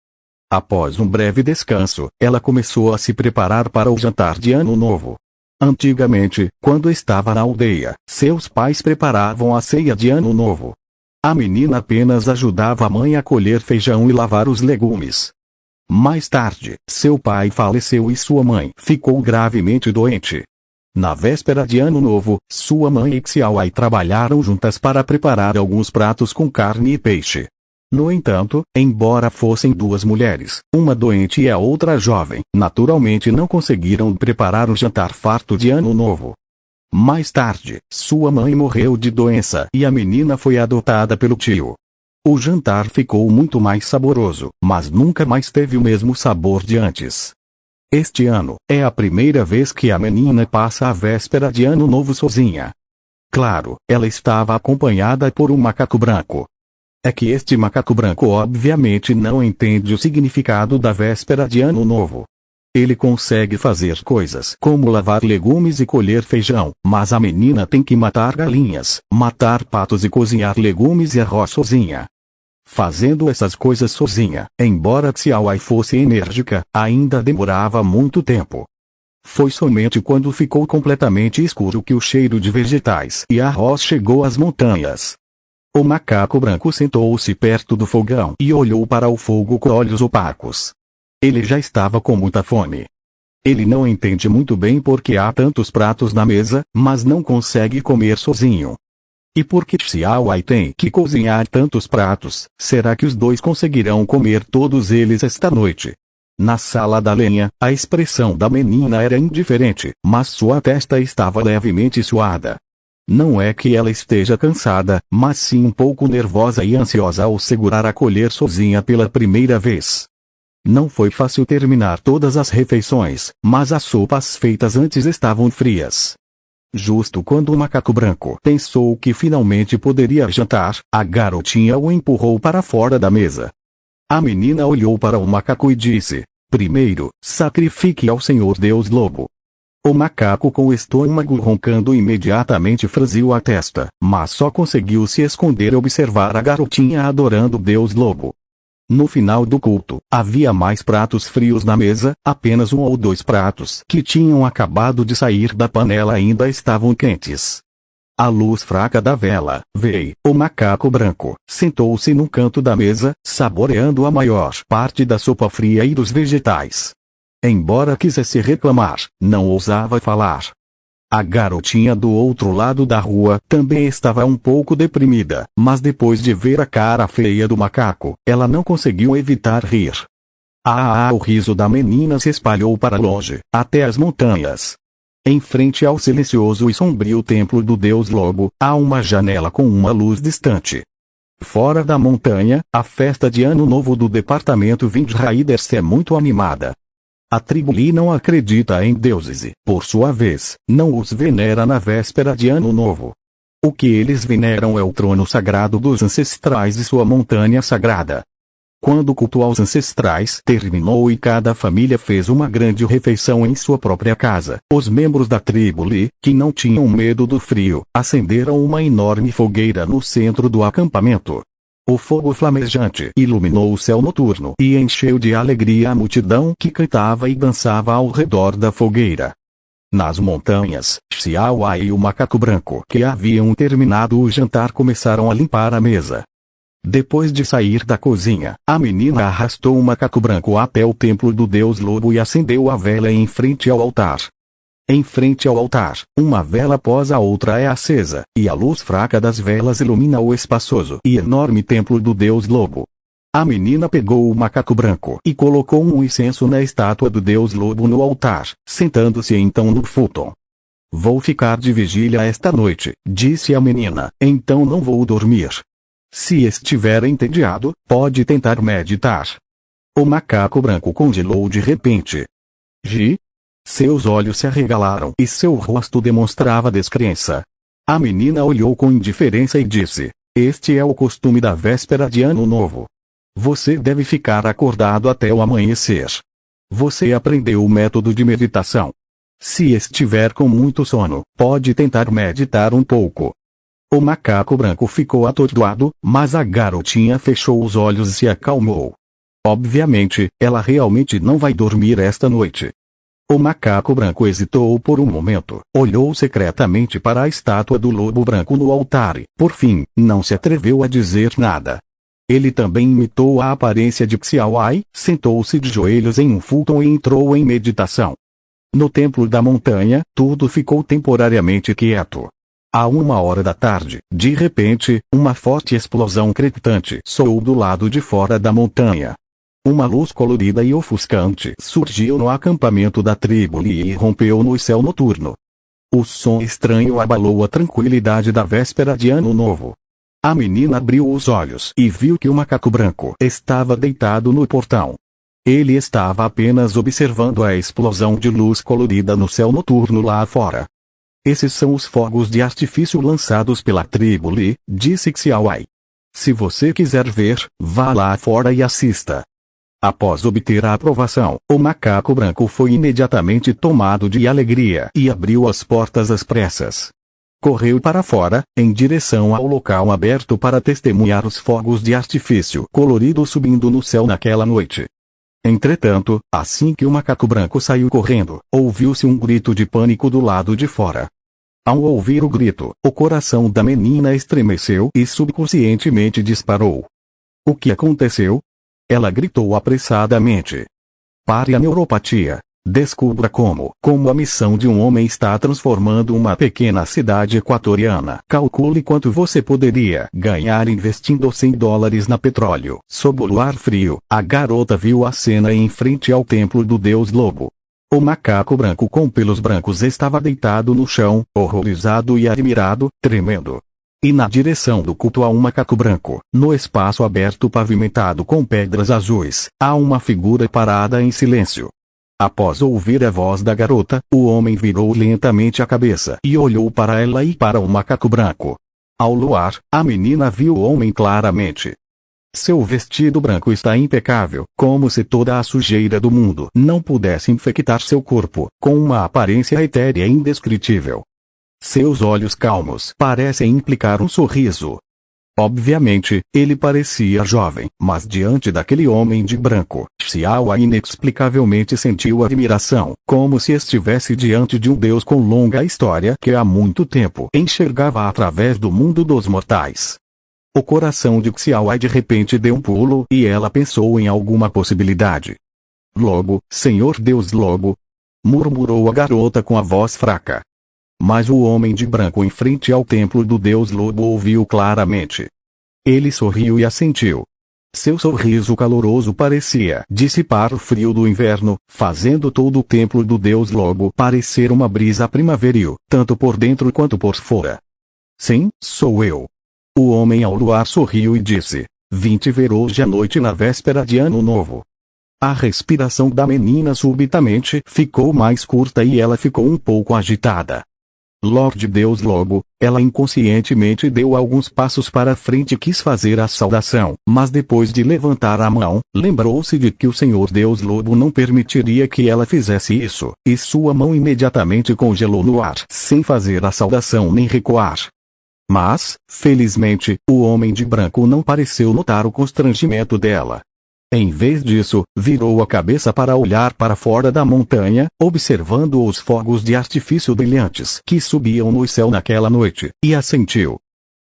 Após um breve descanso, ela começou a se preparar para o jantar de Ano Novo. Antigamente, quando estava na aldeia, seus pais preparavam a ceia de Ano Novo. A menina apenas ajudava a mãe a colher feijão e lavar os legumes. Mais tarde, seu pai faleceu e sua mãe ficou gravemente doente. Na véspera de Ano Novo, sua mãe e Xiao Ai trabalharam juntas para preparar alguns pratos com carne e peixe. No entanto, embora fossem 2 mulheres, uma doente e a outra jovem, naturalmente não conseguiram preparar o jantar farto de Ano Novo. Mais tarde, sua mãe morreu de doença e a menina foi adotada pelo tio. O jantar ficou muito mais saboroso, mas nunca mais teve o mesmo sabor de antes. Este ano, é a primeira vez que a menina passa a véspera de Ano Novo sozinha. Claro, ela estava acompanhada por um macaco branco. É que este macaco branco obviamente não entende o significado da véspera de Ano Novo. Ele consegue fazer coisas como lavar legumes e colher feijão, mas a menina tem que matar galinhas, matar patos e cozinhar legumes e arroz sozinha. Fazendo essas coisas sozinha, embora Xiao Ai fosse enérgica, ainda demorava muito tempo. Foi somente quando ficou completamente escuro que o cheiro de vegetais e arroz chegou às montanhas. O macaco branco sentou-se perto do fogão e olhou para o fogo com olhos opacos. Ele já estava com muita fome. Ele não entende muito bem por que há tantos pratos na mesa, mas não consegue comer sozinho. E por que Xiao Ai tem que cozinhar tantos pratos? Será que os 2 conseguirão comer todos eles esta noite? Na sala da lenha, a expressão da menina era indiferente, mas sua testa estava levemente suada. Não é que ela esteja cansada, mas sim um pouco nervosa e ansiosa ao segurar a colher sozinha pela primeira vez. Não foi fácil terminar todas as refeições, mas as sopas feitas antes estavam frias. Justo quando o macaco branco pensou que finalmente poderia jantar, a garotinha o empurrou para fora da mesa. A menina olhou para o macaco e disse: "Primeiro, sacrifique ao Senhor Deus Lobo." O macaco, com o estômago roncando, imediatamente franziu a testa, mas só conseguiu se esconder e observar a garotinha adorando Deus Lobo. No final do culto, havia mais pratos frios na mesa, apenas 1 ou 2 pratos que tinham acabado de sair da panela ainda estavam quentes. À luz fraca da vela, veio o macaco branco, sentou-se num canto da mesa, saboreando a maior parte da sopa fria e dos vegetais. Embora quisesse reclamar, não ousava falar. A garotinha do outro lado da rua também estava um pouco deprimida, mas depois de ver a cara feia do macaco, ela não conseguiu evitar rir. O riso da menina se espalhou para longe, até as montanhas. Em frente ao silencioso e sombrio templo do Deus Lobo, há uma janela com uma luz distante. Fora da montanha, a festa de Ano Novo do departamento Wind Riders é muito animada. A tribo Lee não acredita em deuses e, por sua vez, não os venera na véspera de Ano Novo. O que eles veneram é o trono sagrado dos ancestrais e sua montanha sagrada. Quando o culto aos ancestrais terminou e cada família fez uma grande refeição em sua própria casa, os membros da tribo Lee, que não tinham medo do frio, acenderam uma enorme fogueira no centro do acampamento. O fogo flamejante iluminou o céu noturno e encheu de alegria a multidão que cantava e dançava ao redor da fogueira. Nas montanhas, Xiaowai e o macaco branco, que haviam terminado o jantar, começaram a limpar a mesa. Depois de sair da cozinha, a menina arrastou o macaco branco até o templo do Deus Lobo e acendeu a vela em frente ao altar. Em frente ao altar, uma vela após a outra é acesa, e a luz fraca das velas ilumina o espaçoso e enorme templo do Deus Lobo. A menina pegou o macaco branco e colocou um incenso na estátua do Deus Lobo no altar, sentando-se então no futon. "Vou ficar de vigília esta noite", disse a menina, "então não vou dormir. Se estiver entediado, pode tentar meditar." O macaco branco congelou de repente. Seus olhos se arregalaram e seu rosto demonstrava descrença. A menina olhou com indiferença e disse: "Este é o costume da véspera de Ano Novo. Você deve ficar acordado até o amanhecer. Você aprendeu o método de meditação. Se estiver com muito sono, pode tentar meditar um pouco." O macaco branco ficou atordoado, mas a garotinha fechou os olhos e se acalmou. Obviamente, ela realmente não vai dormir esta noite. O macaco branco hesitou por um momento, olhou secretamente para a estátua do lobo branco no altar e, por fim, não se atreveu a dizer nada. Ele também imitou a aparência de Xiaowai, sentou-se de joelhos em um futon e entrou em meditação. No templo da montanha, tudo ficou temporariamente quieto. À 1h da tarde, de repente, uma forte explosão crepitante soou do lado de fora da montanha. Uma luz colorida e ofuscante surgiu no acampamento da tribo Lee e rompeu no céu noturno. O som estranho abalou a tranquilidade da véspera de Ano Novo. A menina abriu os olhos e viu que o macaco branco estava deitado no portão. Ele estava apenas observando a explosão de luz colorida no céu noturno lá fora. "Esses são os fogos de artifício lançados pela tribo Lee", disse Xiaowai. "Se você quiser ver, vá lá fora e assista." Após obter a aprovação, o macaco branco foi imediatamente tomado de alegria e abriu as portas às pressas. Correu para fora, em direção ao local aberto para testemunhar os fogos de artifício coloridos subindo no céu naquela noite. Entretanto, assim que o macaco branco saiu correndo, ouviu-se um grito de pânico do lado de fora. Ao ouvir o grito, o coração da menina estremeceu e subconscientemente disparou. O que aconteceu? Ela gritou apressadamente. "Pare a neuropatia. Descubra como a missão de um homem está transformando uma pequena cidade equatoriana. Calcule quanto você poderia ganhar investindo $100 na petróleo." Sob o luar frio, a garota viu a cena em frente ao templo do Deus Lobo. O macaco branco com pelos brancos estava deitado no chão, horrorizado e admirado, tremendo. E na direção do culto a um macaco branco, no espaço aberto pavimentado com pedras azuis, há uma figura parada em silêncio. Após ouvir a voz da garota, o homem virou lentamente a cabeça e olhou para ela e para o macaco branco. Ao luar, a menina viu o homem claramente. Seu vestido branco está impecável, como se toda a sujeira do mundo não pudesse infectar seu corpo, com uma aparência etérea indescritível. Seus olhos calmos parecem implicar um sorriso. Obviamente, ele parecia jovem, mas diante daquele homem de branco, Xiao inexplicavelmente sentiu admiração, como se estivesse diante de um deus com longa história que há muito tempo enxergava através do mundo dos mortais. O coração de Xiao de repente deu um pulo e ela pensou em alguma possibilidade. Logo, Senhor Deus Logo, murmurou a garota com a voz fraca. Mas o homem de branco em frente ao templo do Deus Lobo ouviu claramente. Ele sorriu e assentiu. Seu sorriso caloroso parecia dissipar o frio do inverno, fazendo todo o templo do Deus Lobo parecer uma brisa primaveril, tanto por dentro quanto por fora. Sim, sou eu. O homem ao luar sorriu e disse, vim te ver hoje à noite na véspera de Ano Novo. A respiração da menina subitamente ficou mais curta e ela ficou um pouco agitada. Lorde Deus Lobo, ela inconscientemente deu alguns passos para frente e quis fazer a saudação, mas depois de levantar a mão, lembrou-se de que o Senhor Deus Lobo não permitiria que ela fizesse isso, e sua mão imediatamente congelou no ar, sem fazer a saudação nem recuar. Mas, felizmente, o homem de branco não pareceu notar o constrangimento dela. Em vez disso, virou a cabeça para olhar para fora da montanha, observando os fogos de artifício brilhantes que subiam no céu naquela noite, e assentiu.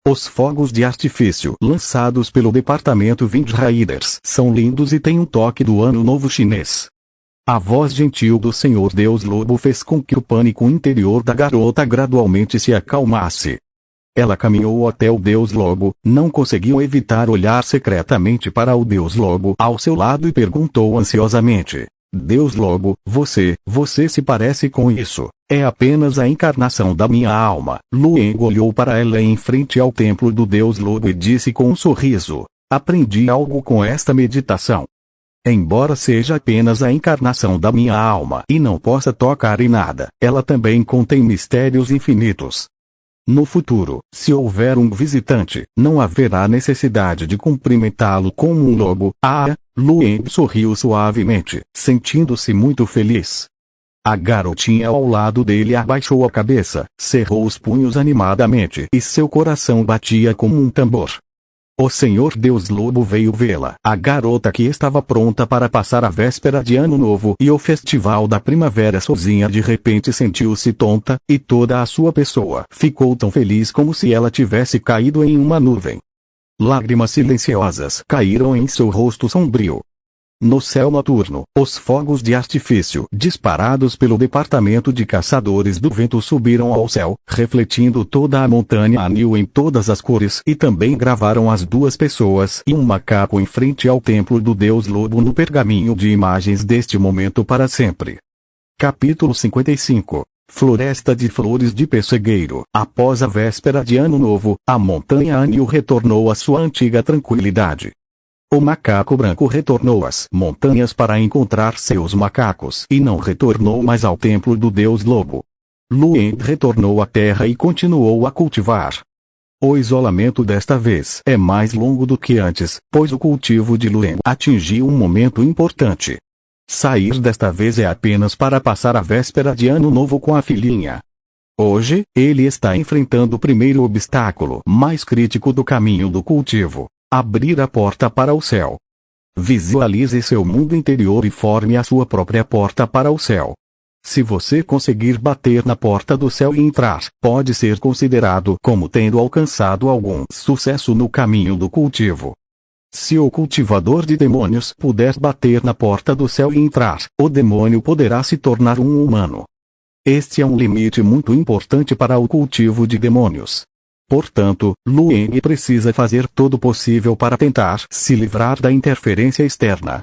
Os fogos de artifício lançados pelo departamento Wind Raiders são lindos e têm um toque do Ano Novo chinês. A voz gentil do Senhor Deus Lobo fez com que o pânico interior da garota gradualmente se acalmasse. Ela caminhou até o Deus Lobo, não conseguiu evitar olhar secretamente para o Deus Lobo ao seu lado e perguntou ansiosamente. Deus Lobo, você se parece com isso. É apenas a encarnação da minha alma. Lueng olhou para ela em frente ao templo do Deus Lobo e disse com um sorriso. Aprendi algo com esta meditação. Embora seja apenas a encarnação da minha alma e não possa tocar em nada, ela também contém mistérios infinitos. No futuro, se houver um visitante, não haverá necessidade de cumprimentá-lo como um lobo. Lueng sorriu suavemente, sentindo-se muito feliz. A garotinha ao lado dele abaixou a cabeça, cerrou os punhos animadamente e seu coração batia como um tambor. O Senhor Deus Lobo veio vê-la. A garota que estava pronta para passar a véspera de Ano Novo e o festival da primavera sozinha de repente sentiu-se tonta, e toda a sua pessoa ficou tão feliz como se ela tivesse caído em uma nuvem. Lágrimas silenciosas caíram em seu rosto sombrio. No céu noturno, os fogos de artifício disparados pelo departamento de caçadores do vento subiram ao céu, refletindo toda a montanha anil em todas as cores e também gravaram as duas pessoas e um macaco em frente ao templo do Deus Lobo no pergaminho de imagens deste momento para sempre. Capítulo 55. Floresta de Flores de Pessegueiro. Após a véspera de Ano Novo, a montanha anil retornou à sua antiga tranquilidade. O macaco branco retornou às montanhas para encontrar seus macacos e não retornou mais ao templo do Deus Lobo. Lueng retornou à terra e continuou a cultivar. O isolamento desta vez é mais longo do que antes, pois o cultivo de Lueng atingiu um momento importante. Sair desta vez é apenas para passar a véspera de Ano Novo com a filhinha. Hoje, ele está enfrentando o primeiro obstáculo mais crítico do caminho do cultivo. Abrir a porta para o céu. Visualize seu mundo interior e forme a sua própria porta para o céu. Se você conseguir bater na porta do céu e entrar, pode ser considerado como tendo alcançado algum sucesso no caminho do cultivo. Se o cultivador de demônios puder bater na porta do céu e entrar, o demônio poderá se tornar um humano. Este é um limite muito importante para o cultivo de demônios. Portanto, Lueng precisa fazer todo o possível para tentar se livrar da interferência externa.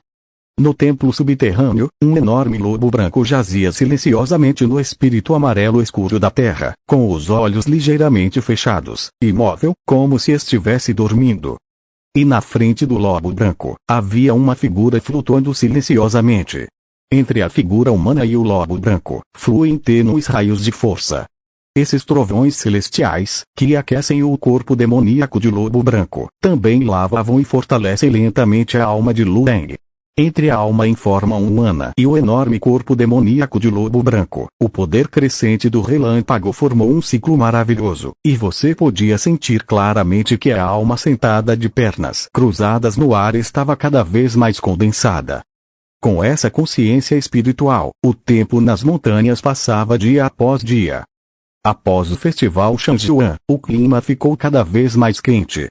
No templo subterrâneo, um enorme lobo branco jazia silenciosamente no espírito amarelo escuro da terra, com os olhos ligeiramente fechados, imóvel, como se estivesse dormindo. E na frente do lobo branco, havia uma figura flutuando silenciosamente. Entre a figura humana e o lobo branco, fluem tênues raios de força. Esses trovões celestiais, que aquecem o corpo demoníaco de lobo branco, também lavavam e fortalecem lentamente a alma de Lu Deng. Entre a alma em forma humana e o enorme corpo demoníaco de lobo branco, o poder crescente do relâmpago formou um ciclo maravilhoso, e você podia sentir claramente que a alma sentada de pernas cruzadas no ar estava cada vez mais condensada. Com essa consciência espiritual, o tempo nas montanhas passava dia após dia. Após o festival Shangchuan, o clima ficou cada vez mais quente.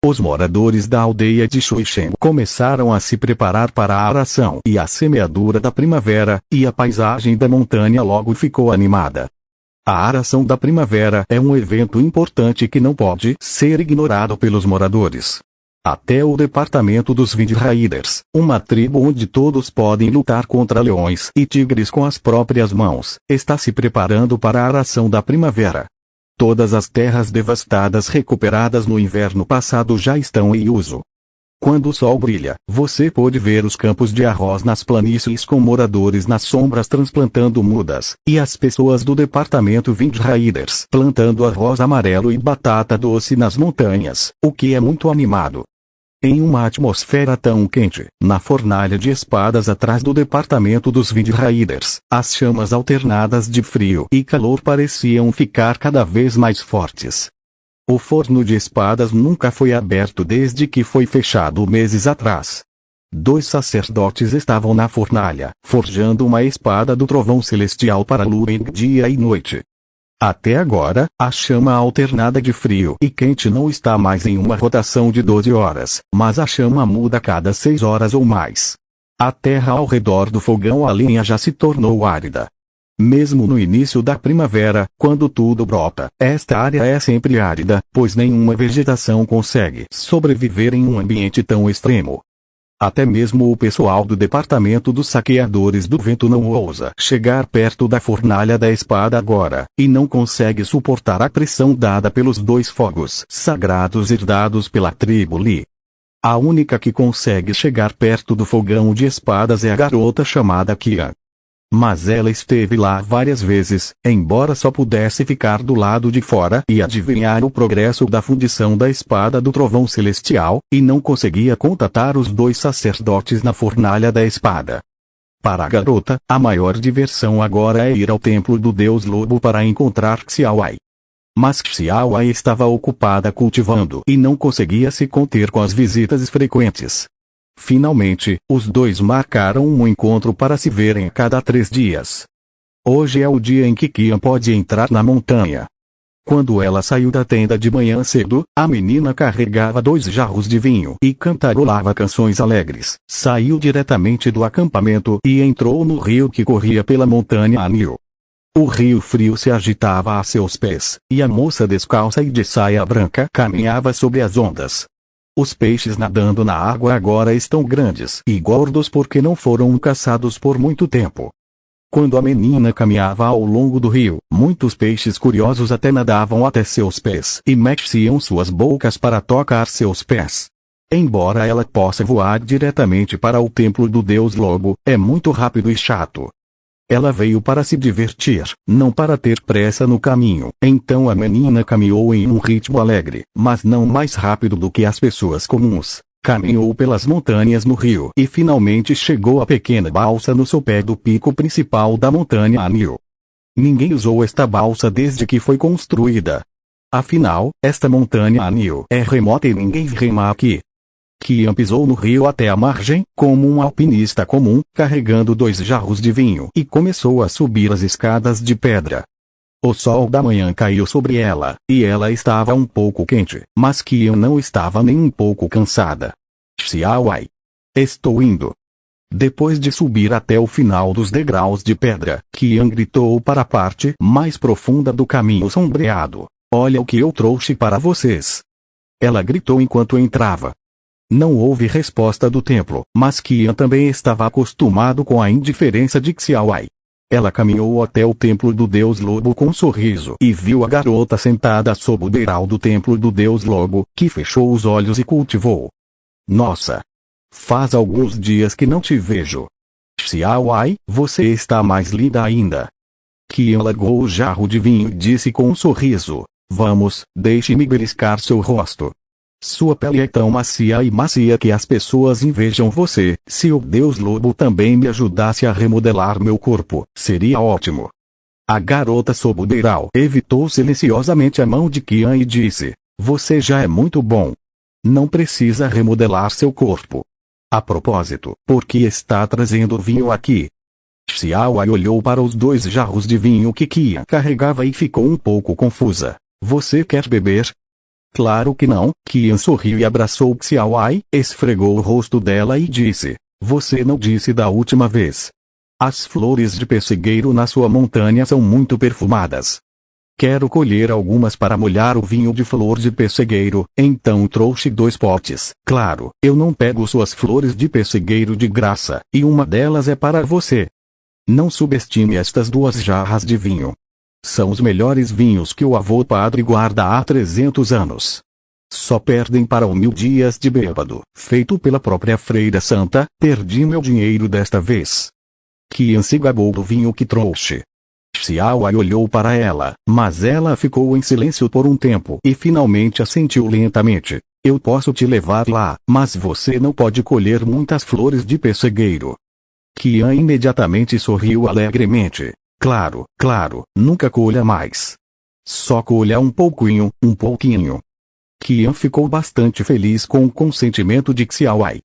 Os moradores da aldeia de Shuishen começaram a se preparar para a aração e a semeadura da primavera, e a paisagem da montanha logo ficou animada. A aração da primavera é um evento importante que não pode ser ignorado pelos moradores. Até o departamento dos Wind Raiders, uma tribo onde todos podem lutar contra leões e tigres com as próprias mãos, está se preparando para a aração da primavera. Todas as terras devastadas recuperadas no inverno passado já estão em uso. Quando o sol brilha, você pode ver os campos de arroz nas planícies com moradores nas sombras transplantando mudas, e as pessoas do departamento Wind Raiders plantando arroz amarelo e batata doce nas montanhas, o que é muito animado. Em uma atmosfera tão quente, na fornalha de espadas atrás do departamento dos Wind Raiders, as chamas alternadas de frio e calor pareciam ficar cada vez mais fortes. O forno de espadas nunca foi aberto desde que foi fechado meses atrás. 2 sacerdotes estavam na fornalha, forjando uma espada do trovão celestial para Lu Deng dia e noite. Até agora, a chama alternada de frio e quente não está mais em uma rotação de 12 horas, mas a chama muda a cada 6 horas ou mais. A terra ao redor do fogão a lenha já se tornou árida. Mesmo no início da primavera, quando tudo brota, esta área é sempre árida, pois nenhuma vegetação consegue sobreviver em um ambiente tão extremo. Até mesmo o pessoal do departamento dos saqueadores do vento não ousa chegar perto da fornalha da espada agora, e não consegue suportar a pressão dada pelos 2 fogos sagrados herdados pela tribo Li. A única que consegue chegar perto do fogão de espadas é a garota chamada Qian. Mas ela esteve lá várias vezes, embora só pudesse ficar do lado de fora e adivinhar o progresso da fundição da espada do trovão celestial, e não conseguia contatar os 2 sacerdotes na fornalha da espada. Para a garota, a maior diversão agora é ir ao templo do deus lobo para encontrar Xiaowai. Mas Xiaowai estava ocupada cultivando e não conseguia se conter com as visitas frequentes. Finalmente, os 2 marcaram um encontro para se verem a cada 3 dias. Hoje é o dia em que Qian pode entrar na montanha. Quando ela saiu da tenda de manhã cedo, a menina carregava 2 jarros de vinho e cantarolava canções alegres. Saiu diretamente do acampamento e entrou no rio que corria pela montanha Anil. O rio frio se agitava a seus pés, e a moça descalça e de saia branca caminhava sobre as ondas. Os peixes nadando na água agora estão grandes e gordos porque não foram caçados por muito tempo. Quando a menina caminhava ao longo do rio, muitos peixes curiosos até nadavam até seus pés e mexiam suas bocas para tocar seus pés. Embora ela possa voar diretamente para o templo do deus lobo, é muito rápido e chato. Ela veio para se divertir, não para ter pressa no caminho. Então a menina caminhou em um ritmo alegre, mas não mais rápido do que as pessoas comuns. Caminhou pelas montanhas no rio e finalmente chegou à pequena balsa no sopé do pico principal da montanha Anil. Ninguém usou esta balsa desde que foi construída. Afinal, esta montanha Anil é remota e ninguém rema aqui. Qian pisou no rio até a margem, como um alpinista comum, carregando 2 jarros de vinho e começou a subir as escadas de pedra. O sol da manhã caiu sobre ela, e ela estava um pouco quente, mas Qian não estava nem um pouco cansada. Xiaowai. Estou indo. Depois de subir até o final dos degraus de pedra, Qian gritou para a parte mais profunda do caminho sombreado. Olha o que eu trouxe para vocês. Ela gritou enquanto entrava. Não houve resposta do templo, mas Qian também estava acostumado com a indiferença de Xiaowai. Ela caminhou até o templo do deus lobo com um sorriso e viu a garota sentada sob o beiral do templo do deus lobo, que fechou os olhos e cultivou. Nossa! Faz alguns dias que não te vejo. Xiao Ai, você está mais linda ainda. Qian largou o jarro de vinho e disse com um sorriso: vamos, deixe-me beliscar seu rosto. Sua pele é tão macia que as pessoas invejam você. Se o Deus Lobo também me ajudasse a remodelar meu corpo, seria ótimo. A garota sob o beiral evitou silenciosamente a mão de Qian e disse: você já é muito bom. Não precisa remodelar seu corpo. A propósito, por que está trazendo vinho aqui? Xiao Ai olhou para os 2 jarros de vinho que Qian carregava e ficou um pouco confusa. Você quer beber? Claro que não. Qian sorriu e abraçou Xiao Ai, esfregou o rosto dela e disse: você não disse da última vez. As flores de pessegueiro na sua montanha são muito perfumadas. Quero colher algumas para molhar o vinho de flor de pessegueiro, então trouxe 2 potes. Claro, eu não pego suas flores de pessegueiro de graça, e uma delas é para você. Não subestime estas 2 jarras de vinho. São os melhores vinhos que o avô padre guarda há 300 anos. Só perdem para o 1000 dias de bêbado, feito pela própria freira santa. Perdi meu dinheiro desta vez. Qian se gabou do vinho que trouxe. Xiao Ai olhou para ela, mas ela ficou em silêncio por um tempo e finalmente assentiu lentamente. Eu posso te levar lá, mas você não pode colher muitas flores de pessegueiro. Qian imediatamente sorriu alegremente. Claro, claro, nunca colha mais. Só colha um pouquinho, um pouquinho. Qian ficou bastante feliz com o consentimento de Xiao Ai.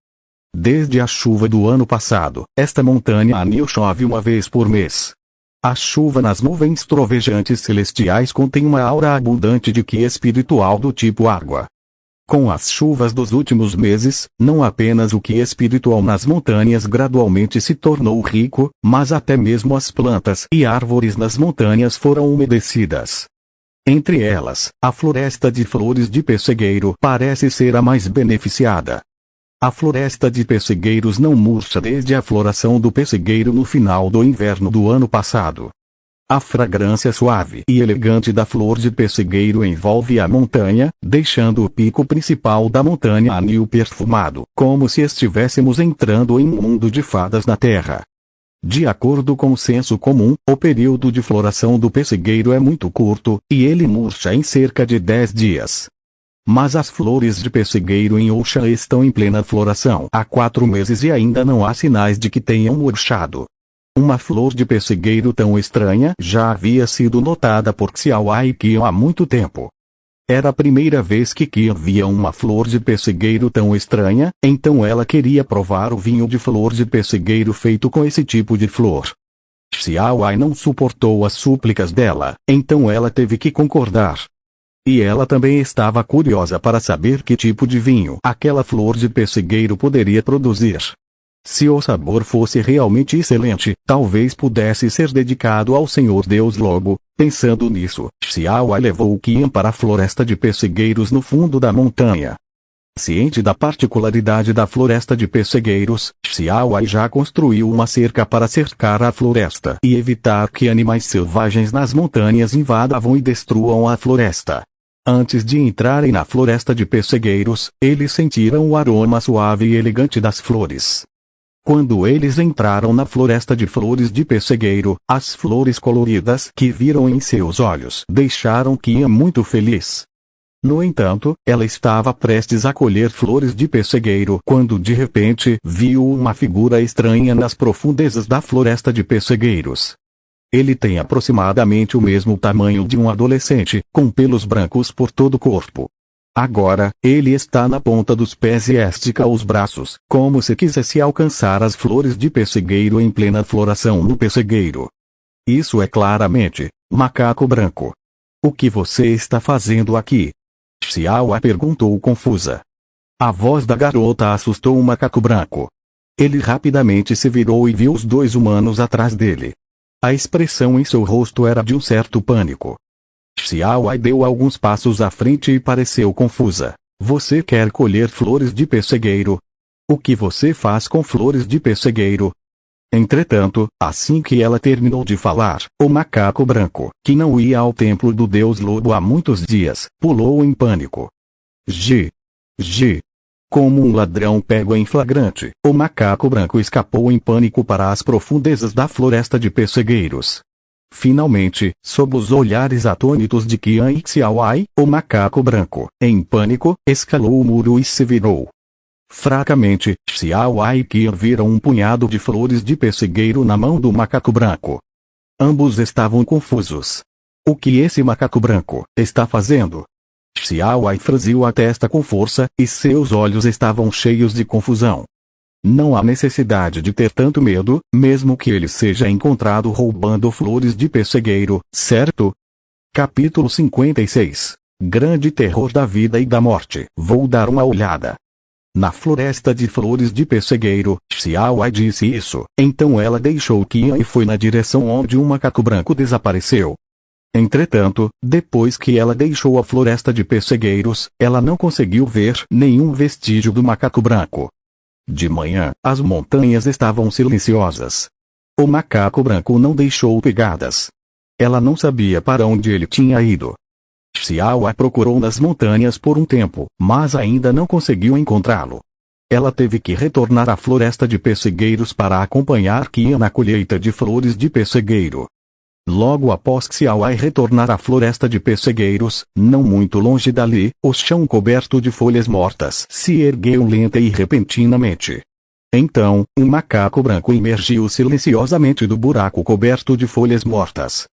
Desde a chuva do ano passado, esta montanha anil chove uma vez por mês. A chuva nas nuvens trovejantes celestiais contém uma aura abundante de Qi espiritual do tipo água. Com as chuvas dos últimos meses, não apenas o Qi espiritual nas montanhas gradualmente se tornou rico, mas até mesmo as plantas e árvores nas montanhas foram umedecidas. Entre elas, a floresta de flores de pessegueiro parece ser a mais beneficiada. A floresta de pessegueiros não murcha desde a floração do pessegueiro no final do inverno do ano passado. A fragrância suave e elegante da flor de pessegueiro envolve a montanha, deixando o pico principal da montanha anil perfumado, como se estivéssemos entrando em um mundo de fadas na terra. De acordo com o senso comum, o período de floração do pessegueiro é muito curto, e ele murcha em cerca de 10 dias. Mas as flores de pessegueiro em Oxã estão em plena floração há 4 meses e ainda não há sinais de que tenham murchado. Uma flor de pessegueiro tão estranha já havia sido notada por Xiao Ai e Qian há muito tempo. Era a primeira vez que Qian via uma flor de pessegueiro tão estranha, então ela queria provar o vinho de flor de pessegueiro feito com esse tipo de flor. Xiao Ai não suportou as súplicas dela, então ela teve que concordar. E ela também estava curiosa para saber que tipo de vinho aquela flor de pessegueiro poderia produzir. Se o sabor fosse realmente excelente, talvez pudesse ser dedicado ao Senhor Deus Lobo. Pensando nisso, Xiao Ai levou Qian para a floresta de pessegueiros no fundo da montanha. Ciente da particularidade da floresta de pessegueiros, Xiao Ai já construiu uma cerca para cercar a floresta e evitar que animais selvagens nas montanhas invadam e destruam a floresta. Antes de entrarem na floresta de pessegueiros, eles sentiram o aroma suave e elegante das flores. Quando eles entraram na floresta de flores de pessegueiro, as flores coloridas que viram em seus olhos deixaram Qian muito feliz. No entanto, ela estava prestes a colher flores de pessegueiro quando de repente viu uma figura estranha nas profundezas da floresta de pessegueiros. Ele tem aproximadamente o mesmo tamanho de um adolescente, com pelos brancos por todo o corpo. Agora, ele está na ponta dos pés e estica os braços, como se quisesse alcançar as flores de pessegueiro em plena floração no pessegueiro. Isso é claramente macaco branco. O que você está fazendo aqui? Xiao Ai perguntou confusa. A voz da garota assustou o macaco branco. Ele rapidamente se virou e viu os 2 humanos atrás dele. A expressão em seu rosto era de um certo pânico. Xiao Ai deu alguns passos à frente e pareceu confusa. Você quer colher flores de pessegueiro? O que você faz com flores de pessegueiro? Entretanto, assim que ela terminou de falar, o macaco branco, que não ia ao templo do Deus Lobo há muitos dias, pulou em pânico. Gi! Como um ladrão pego em flagrante, o macaco branco escapou em pânico para as profundezas da floresta de pessegueiros. Finalmente, sob os olhares atônitos de Qian e Xiaowai, o macaco branco, em pânico, escalou o muro e se virou. Fracamente, Xiaowai e Qian viram um punhado de flores de pessegueiro na mão do macaco branco. Ambos estavam confusos. O que esse macaco branco está fazendo? Xiaowai franziu a testa com força, e seus olhos estavam cheios de confusão. Não há necessidade de ter tanto medo, mesmo que ele seja encontrado roubando flores de pessegueiro, certo? Capítulo 56. Grande terror da vida e da morte. Vou dar uma olhada. Na floresta de flores de pessegueiro, Xiaowai disse isso. Então ela deixou Qian e foi na direção onde um macaco branco desapareceu. Entretanto, depois que ela deixou a floresta de pessegueiros, ela não conseguiu ver nenhum vestígio do macaco branco. De manhã, as montanhas estavam silenciosas. O macaco branco não deixou pegadas. Ela não sabia para onde ele tinha ido. Xiaowai procurou nas montanhas por um tempo, mas ainda não conseguiu encontrá-lo. Ela teve que retornar à floresta de pessegueiros para acompanhar Qian na colheita de flores de pessegueiro. Logo após Xiaowai retornar à floresta de pessegueiros, não muito longe dali, o chão coberto de folhas mortas se ergueu lenta e repentinamente. Então, um macaco branco emergiu silenciosamente do buraco coberto de folhas mortas.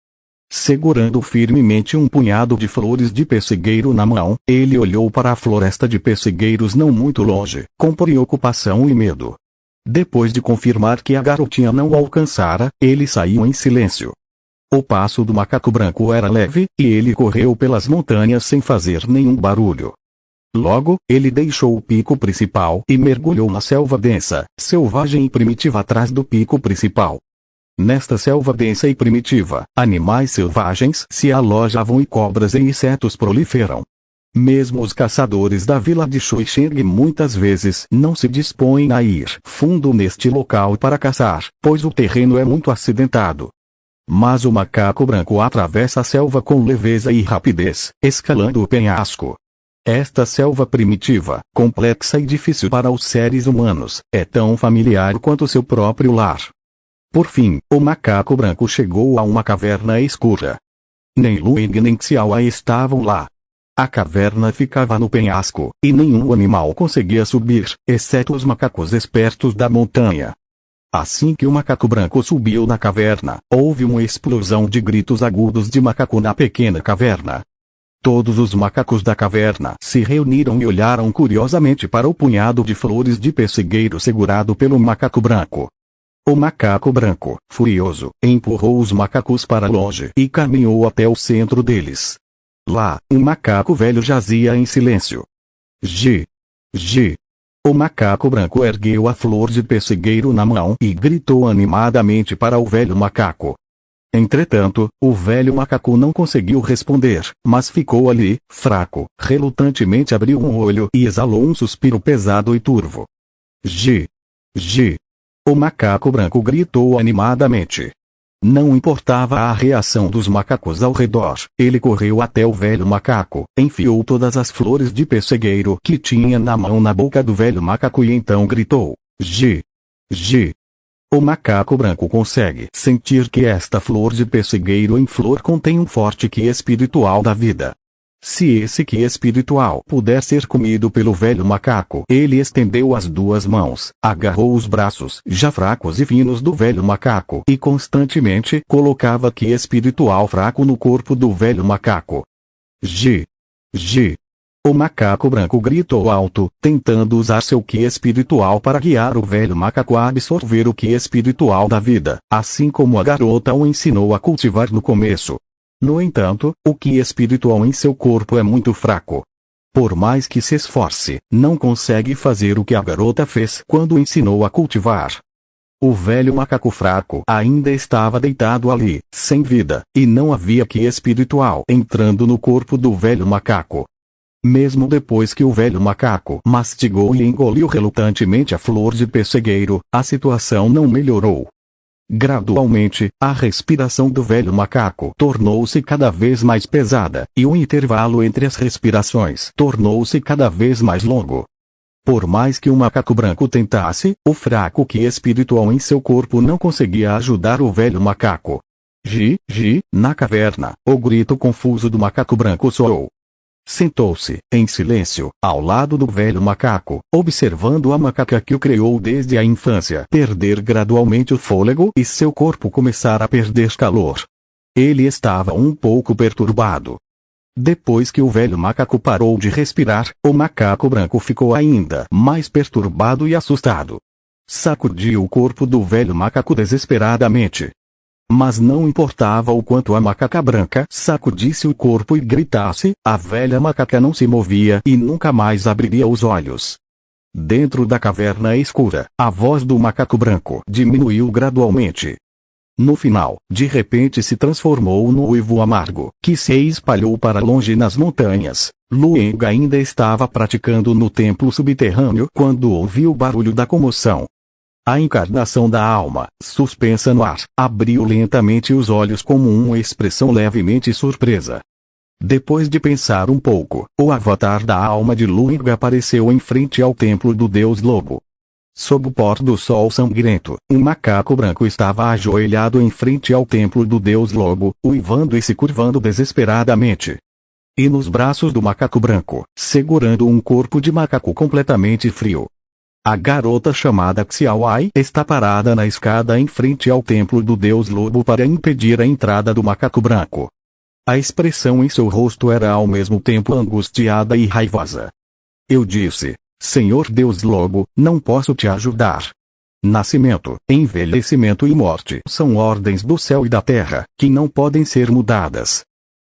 Segurando firmemente um punhado de flores de pessegueiro na mão, ele olhou para a floresta de pessegueiros não muito longe, com preocupação e medo. Depois de confirmar que a garotinha não o alcançara, ele saiu em silêncio. O passo do macaco branco era leve, e ele correu pelas montanhas sem fazer nenhum barulho. Logo, ele deixou o pico principal e mergulhou na selva densa, selvagem e primitiva atrás do pico principal. Nesta selva densa e primitiva, animais selvagens se alojavam e cobras e insetos proliferam. Mesmo os caçadores da vila de Shuisheng muitas vezes não se dispõem a ir fundo neste local para caçar, pois o terreno é muito acidentado. Mas o macaco branco atravessa a selva com leveza e rapidez, escalando o penhasco. Esta selva primitiva, complexa e difícil para os seres humanos, é tão familiar quanto seu próprio lar. Por fim, o macaco branco chegou a uma caverna escura. Nem Luing nem Xiaowai estavam lá. A caverna ficava no penhasco, e nenhum animal conseguia subir, exceto os macacos espertos da montanha. Assim que o macaco branco subiu na caverna, houve uma explosão de gritos agudos de macaco na pequena caverna. Todos os macacos da caverna se reuniram e olharam curiosamente para o punhado de flores de pessegueiro segurado pelo macaco branco. O macaco branco, furioso, empurrou os macacos para longe e caminhou até o centro deles. Lá, um macaco velho jazia em silêncio. Gi! Gi! O macaco branco ergueu a flor de pessegueiro na mão e gritou animadamente para o velho macaco. Entretanto, o velho macaco não conseguiu responder, mas ficou ali, fraco, relutantemente abriu um olho e exalou um suspiro pesado e turvo. Gi! Gi! O macaco branco gritou animadamente. Não importava a reação dos macacos ao redor, ele correu até o velho macaco, enfiou todas as flores de pessegueiro que tinha na mão na boca do velho macaco e então gritou: Gi! Gi! O macaco branco consegue sentir que esta flor de pessegueiro em flor contém um forte qi espiritual da vida. Se esse qi espiritual puder ser comido pelo velho macaco, ele estendeu as duas mãos, agarrou os braços já fracos e finos do velho macaco e constantemente colocava qi espiritual fraco no corpo do velho macaco. Gi! Gi! O macaco branco gritou alto, tentando usar seu qi espiritual para guiar o velho macaco a absorver o qi espiritual da vida, assim como a garota o ensinou a cultivar no começo. No entanto, o qi espiritual em seu corpo é muito fraco. Por mais que se esforce, não consegue fazer o que a garota fez quando ensinou a cultivar. O velho macaco fraco ainda estava deitado ali, sem vida, e não havia qi espiritual entrando no corpo do velho macaco. Mesmo depois que o velho macaco mastigou e engoliu relutantemente a flor de pessegueiro, a situação não melhorou. Gradualmente, a respiração do velho macaco tornou-se cada vez mais pesada, e o intervalo entre as respirações tornou-se cada vez mais longo. Por mais que o macaco branco tentasse, o fraco que espiritual em seu corpo não conseguia ajudar o velho macaco. Na caverna, o grito confuso do macaco branco soou. Sentou-se, em silêncio, ao lado do velho macaco, observando a macaca que o criou desde a infância perder gradualmente o fôlego e seu corpo começar a perder calor. Ele estava um pouco perturbado. Depois que o velho macaco parou de respirar, o macaco branco ficou ainda mais perturbado e assustado. Sacudiu o corpo do velho macaco desesperadamente. Mas não importava o quanto a macaca branca sacudisse o corpo e gritasse, a velha macaca não se movia e nunca mais abriria os olhos. Dentro da caverna escura, a voz do macaco branco diminuiu gradualmente. No final, de repente se transformou no uivo amargo, que se espalhou para longe nas montanhas. Lueng ainda estava praticando no templo subterrâneo quando ouviu o barulho da comoção. A encarnação da alma, suspensa no ar, abriu lentamente os olhos com uma expressão levemente surpresa. Depois de pensar um pouco, o avatar da alma de Lueng apareceu em frente ao templo do deus lobo. Sob o pôr do sol sangrento, um macaco branco estava ajoelhado em frente ao templo do deus lobo, uivando e se curvando desesperadamente. E nos braços do macaco branco, segurando um corpo de macaco completamente frio. A garota chamada Xiaowai está parada na escada em frente ao templo do deus lobo para impedir a entrada do macaco branco. A expressão em seu rosto era ao mesmo tempo angustiada e raivosa. Eu disse, Senhor Deus Lobo, não posso te ajudar. Nascimento, envelhecimento e morte são ordens do céu e da terra, que não podem ser mudadas.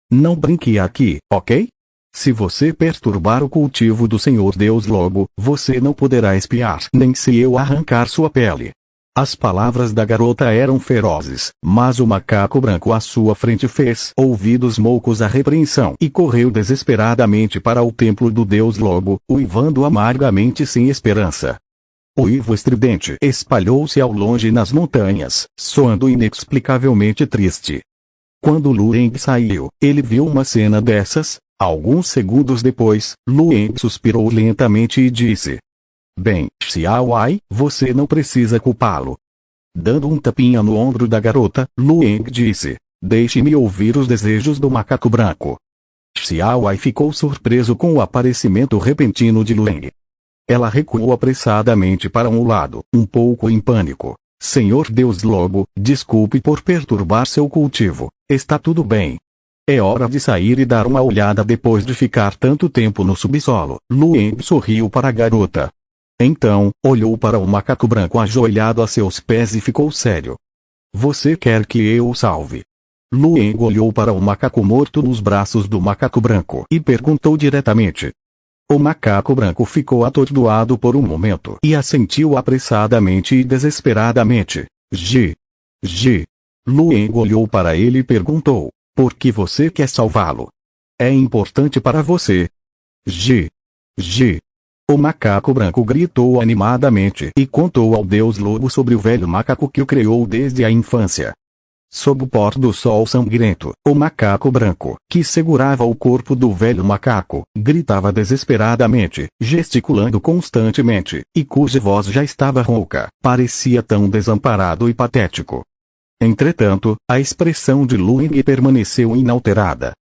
Não brinque aqui, ok? Se você perturbar o cultivo do Senhor Deus Lobo, você não poderá espiar nem se eu arrancar sua pele. As palavras da garota eram ferozes, mas o macaco branco à sua frente fez ouvidos moucos à repreensão e correu desesperadamente para o templo do Deus Lobo, uivando amargamente sem esperança. O uivo estridente espalhou-se ao longe nas montanhas, soando inexplicavelmente triste. Quando Lueng saiu, ele viu uma cena dessas. Alguns segundos depois, Lueng suspirou lentamente e disse: Bem, Xiaowai, você não precisa culpá-lo. Dando um tapinha no ombro da garota, Lueng disse: Deixe-me ouvir os desejos do macaco branco. Xiaowai ficou surpreso com o aparecimento repentino de Lueng. Ela recuou apressadamente para um lado, um pouco em pânico. Senhor Deus Lobo, desculpe por perturbar seu cultivo, está tudo bem. É hora de sair e dar uma olhada depois de ficar tanto tempo no subsolo. Lueng sorriu para a garota. Então, olhou para o macaco branco ajoelhado a seus pés e ficou sério. Você quer que eu o salve? Lueng olhou para o macaco morto nos braços do macaco branco e perguntou diretamente. O macaco branco ficou atordoado por um momento e assentiu apressadamente e desesperadamente. Lueng olhou para ele e perguntou. Por que você quer salvá-lo? É importante para você. O macaco branco gritou animadamente e contou ao deus lobo sobre o velho macaco que o criou desde a infância. Sob o pôr do sol sangrento, o macaco branco, que segurava o corpo do velho macaco, gritava desesperadamente, gesticulando constantemente, e cuja voz já estava rouca, parecia tão desamparado e patético. Entretanto, a expressão de Lueng permaneceu inalterada.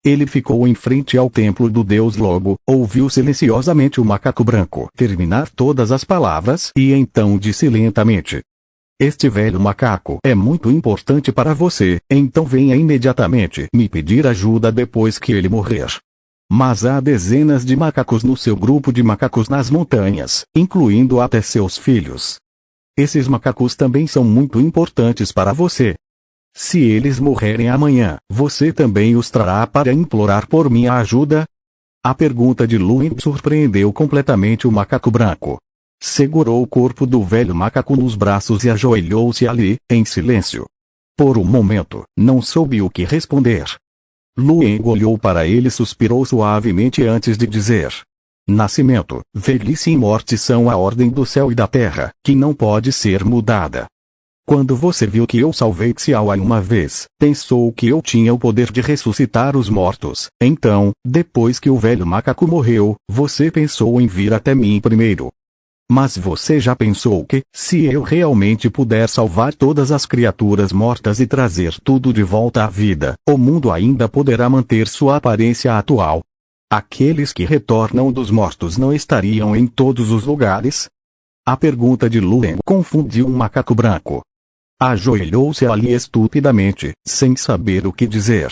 Ele ficou em frente ao templo do deus lobo, ouviu silenciosamente o macaco branco terminar todas as palavras e então disse lentamente. Este velho macaco é muito importante para você, então venha imediatamente me pedir ajuda depois que ele morrer. Mas há dezenas de macacos no seu grupo de macacos nas montanhas, incluindo até seus filhos. Esses macacos também são muito importantes para você. Se eles morrerem amanhã, você também os trará para implorar por minha ajuda? A pergunta de Lueng surpreendeu completamente o macaco branco. Segurou o corpo do velho macaco nos braços e ajoelhou-se ali, em silêncio. Por um momento, não soube o que responder. Lueng olhou para ele e suspirou suavemente antes de dizer. Nascimento, velhice e morte são a ordem do céu e da terra, que não pode ser mudada. Quando você viu que eu salvei Xiaowai uma vez, pensou que eu tinha o poder de ressuscitar os mortos. Então, depois que o velho macaco morreu, você pensou em vir até mim primeiro. Mas você já pensou que, se eu realmente puder salvar todas as criaturas mortas e trazer tudo de volta à vida, o mundo ainda poderá manter sua aparência atual? Aqueles que retornam dos mortos não estariam em todos os lugares? A pergunta de Luen confundiu um macaco branco. Ajoelhou-se ali estupidamente, sem saber o que dizer.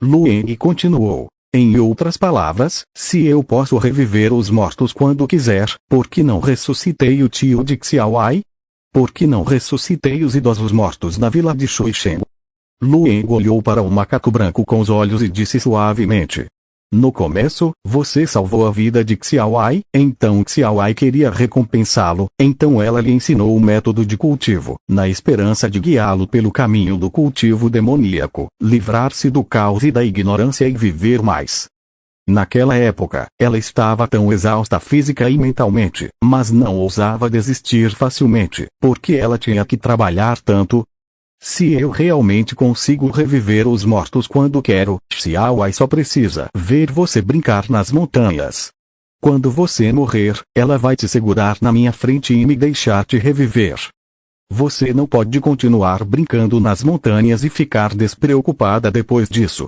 Luen continuou. Em outras palavras, se eu posso reviver os mortos quando quiser, por que não ressuscitei o tio de Xiaowai? Por que não ressuscitei os idosos mortos na vila de Shuisheng? Luen olhou para o macaco branco com os olhos e disse suavemente. No começo, você salvou a vida de Xiaowai, então Xiaowai queria recompensá-lo, então ela lhe ensinou o método de cultivo, na esperança de guiá-lo pelo caminho do cultivo demoníaco, livrar-se do caos e da ignorância e viver mais. Naquela época, ela estava tão exausta física e mentalmente, mas não ousava desistir facilmente, porque ela tinha que trabalhar tanto. Se eu realmente consigo reviver os mortos quando quero, Xiaowai só precisa ver você brincar nas montanhas. Quando você morrer, ela vai te segurar na minha frente e me deixar te reviver. Você não pode continuar brincando nas montanhas e ficar despreocupada depois disso.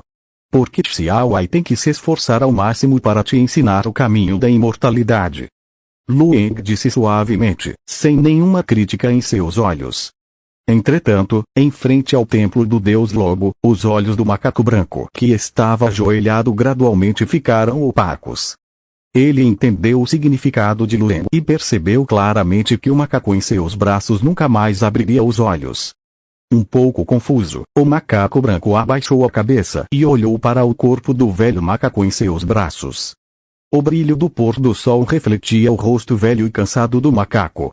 Porque Xiaowai tem que se esforçar ao máximo para te ensinar o caminho da imortalidade. Luen disse suavemente, sem nenhuma crítica em seus olhos. Entretanto, em frente ao templo do Deus Lobo, os olhos do macaco branco que estava ajoelhado gradualmente ficaram opacos. Ele entendeu o significado de Luen e percebeu claramente que o macaco em seus braços nunca mais abriria os olhos. Um pouco confuso, o macaco branco abaixou a cabeça e olhou para o corpo do velho macaco em seus braços. O brilho do pôr do sol refletia o rosto velho e cansado do macaco.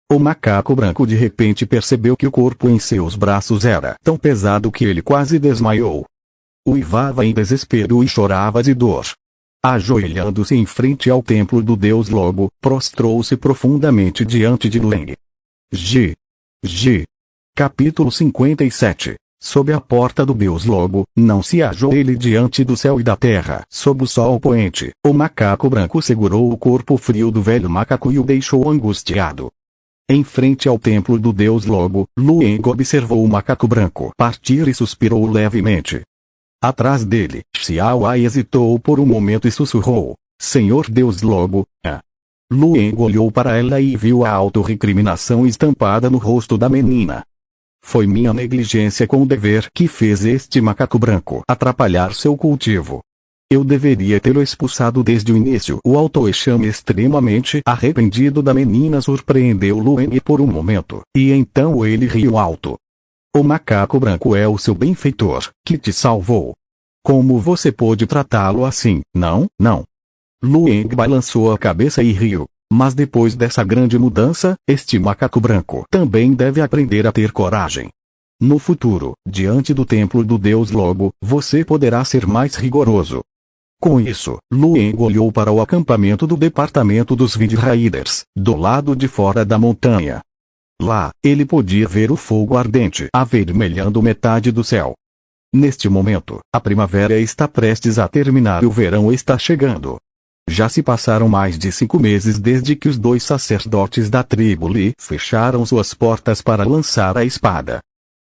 O macaco branco de repente percebeu que o corpo em seus braços era tão pesado que ele quase desmaiou. Uivava em desespero e chorava de dor. Ajoelhando-se em frente ao templo do Deus Lobo, prostrou-se profundamente diante de Luen. Capítulo 57. Sob a porta do Deus Lobo, não se ajoelhe diante do céu e da terra. Sob o sol poente, o macaco branco segurou o corpo frio do velho macaco e o deixou angustiado. Em frente ao templo do Deus Lobo, Luen observou o macaco branco partir e suspirou levemente. Atrás dele, Xiaowai hesitou por um momento e sussurrou, Senhor Deus Lobo, Luen olhou para ela e viu a autorrecriminação estampada no rosto da menina. Foi minha negligência com o dever que fez este macaco branco atrapalhar seu cultivo. Eu deveria tê-lo expulsado desde o início. O auto-exame extremamente arrependido da menina surpreendeu Luen por um momento, e então ele riu alto. O macaco branco é o seu benfeitor, que te salvou. Como você pôde tratá-lo assim? Não. Luen balançou a cabeça e riu. Mas depois dessa grande mudança, este macaco branco também deve aprender a ter coragem. No futuro, diante do templo do Deus Lobo, você poderá ser mais rigoroso. Com isso, Luen olhou para o acampamento do departamento dos Wind Raiders, do lado de fora da montanha. Lá, ele podia ver o fogo ardente avermelhando metade do céu. Neste momento, a primavera está prestes a terminar e o verão está chegando. Já se passaram mais de 5 meses desde que os 2 sacerdotes da tribo Li fecharam suas portas para lançar a espada.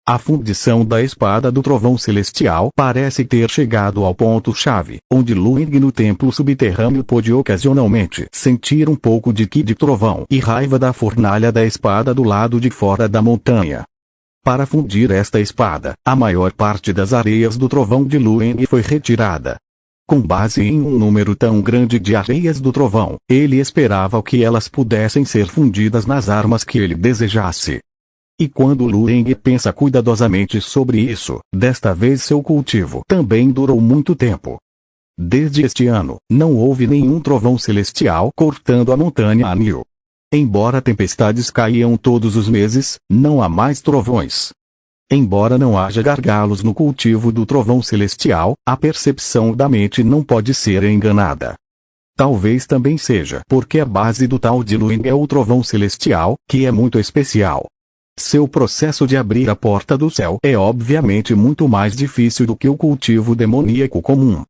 A fundição da espada do trovão celestial parece ter chegado ao ponto-chave, onde Luen no templo subterrâneo pôde ocasionalmente sentir um pouco de ki de trovão e raiva da fornalha da espada do lado de fora da montanha. Para fundir esta espada, a maior parte das areias do trovão de Luen foi retirada. Com base em um número tão grande de areias do trovão, ele esperava que elas pudessem ser fundidas nas armas que ele desejasse. E quando Luen pensa cuidadosamente sobre isso, desta vez seu cultivo também durou muito tempo. Desde este ano, não houve nenhum trovão celestial cortando a montanha Anil. Embora tempestades caíam todos os meses, não há mais trovões. Embora não haja gargalos no cultivo do trovão celestial, a percepção da mente não pode ser enganada. Talvez também seja porque a base do tal de Luen é o trovão celestial, que é muito especial. Seu processo de abrir a porta do céu é obviamente muito mais difícil do que o cultivo demoníaco comum.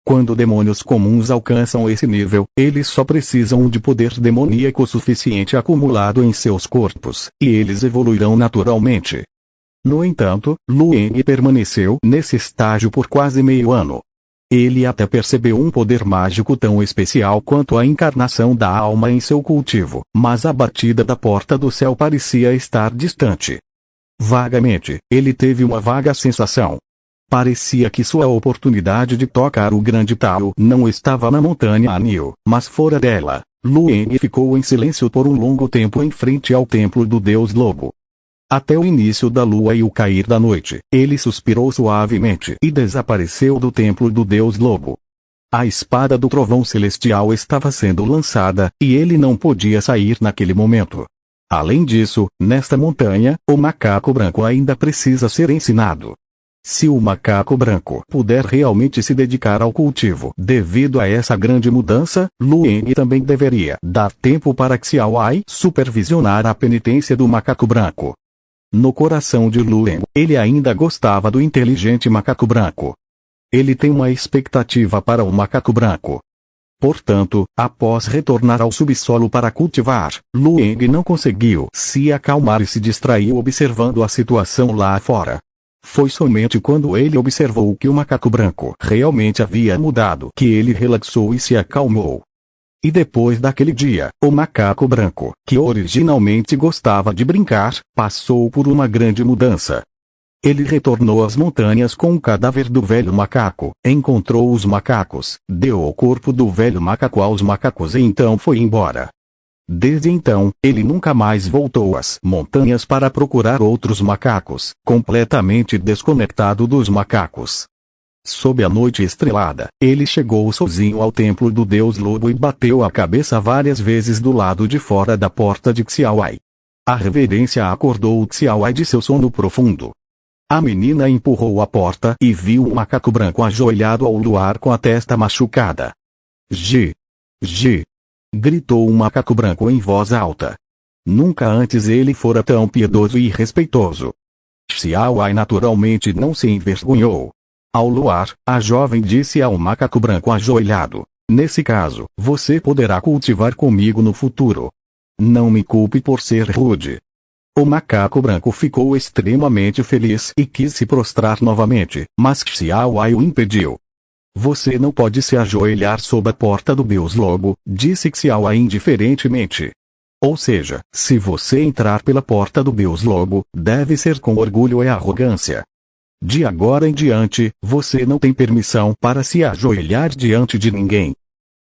Quando demônios comuns alcançam esse nível, eles só precisam de poder demoníaco suficiente acumulado em seus corpos, e eles evoluirão naturalmente. No entanto, Lueng permaneceu nesse estágio por quase meio ano. Ele até percebeu um poder mágico tão especial quanto a encarnação da alma em seu cultivo, mas a batida da porta do céu parecia estar distante. Vagamente, ele teve uma vaga sensação. Parecia que sua oportunidade de tocar o grande Tao não estava na montanha Anil, mas fora dela. Lueng ficou em silêncio por um longo tempo em frente ao templo do Deus Lobo. Até o início da lua e o cair da noite, ele suspirou suavemente e desapareceu do templo do Deus Lobo. A espada do trovão celestial estava sendo lançada, e ele não podia sair naquele momento. Além disso, nesta montanha, o macaco branco ainda precisa ser ensinado. Se o macaco branco puder realmente se dedicar ao cultivo devido a essa grande mudança, Lueng também deveria dar tempo para Xiao Ai supervisionar a penitência do macaco branco. No coração de Lueng, ele ainda gostava do inteligente macaco branco. Ele tem uma expectativa para o macaco branco. Portanto, após retornar ao subsolo para cultivar, Lueng não conseguiu se acalmar e se distraiu observando a situação lá fora. Foi somente quando ele observou que o macaco branco realmente havia mudado que ele relaxou e se acalmou. E depois daquele dia, o macaco branco, que originalmente gostava de brincar, passou por uma grande mudança. Ele retornou às montanhas com o cadáver do velho macaco, encontrou os macacos, deu o corpo do velho macaco aos macacos e então foi embora. Desde então, ele nunca mais voltou às montanhas para procurar outros macacos, completamente desconectado dos macacos. Sob a noite estrelada, ele chegou sozinho ao templo do Deus Lobo e bateu a cabeça várias vezes do lado de fora da porta de Xiao Ai. A reverência acordou Xiao Ai de seu sono profundo. A menina empurrou a porta e viu um macaco branco ajoelhado ao luar com a testa machucada. Gi! Gi! Gritou um macaco branco em voz alta. Nunca antes ele fora tão piedoso e respeitoso. Xiao Ai naturalmente não se envergonhou. Ao luar, a jovem disse ao macaco branco ajoelhado: "Nesse caso, você poderá cultivar comigo no futuro. Não me culpe por ser rude." O macaco branco ficou extremamente feliz e quis se prostrar novamente, mas Xiao Ai o impediu. "Você não pode se ajoelhar sob a porta do Deus Lobo", disse Xiao Ai indiferentemente. "Ou seja, se você entrar pela porta do Deus Lobo, deve ser com orgulho e arrogância. De agora em diante, você não tem permissão para se ajoelhar diante de ninguém.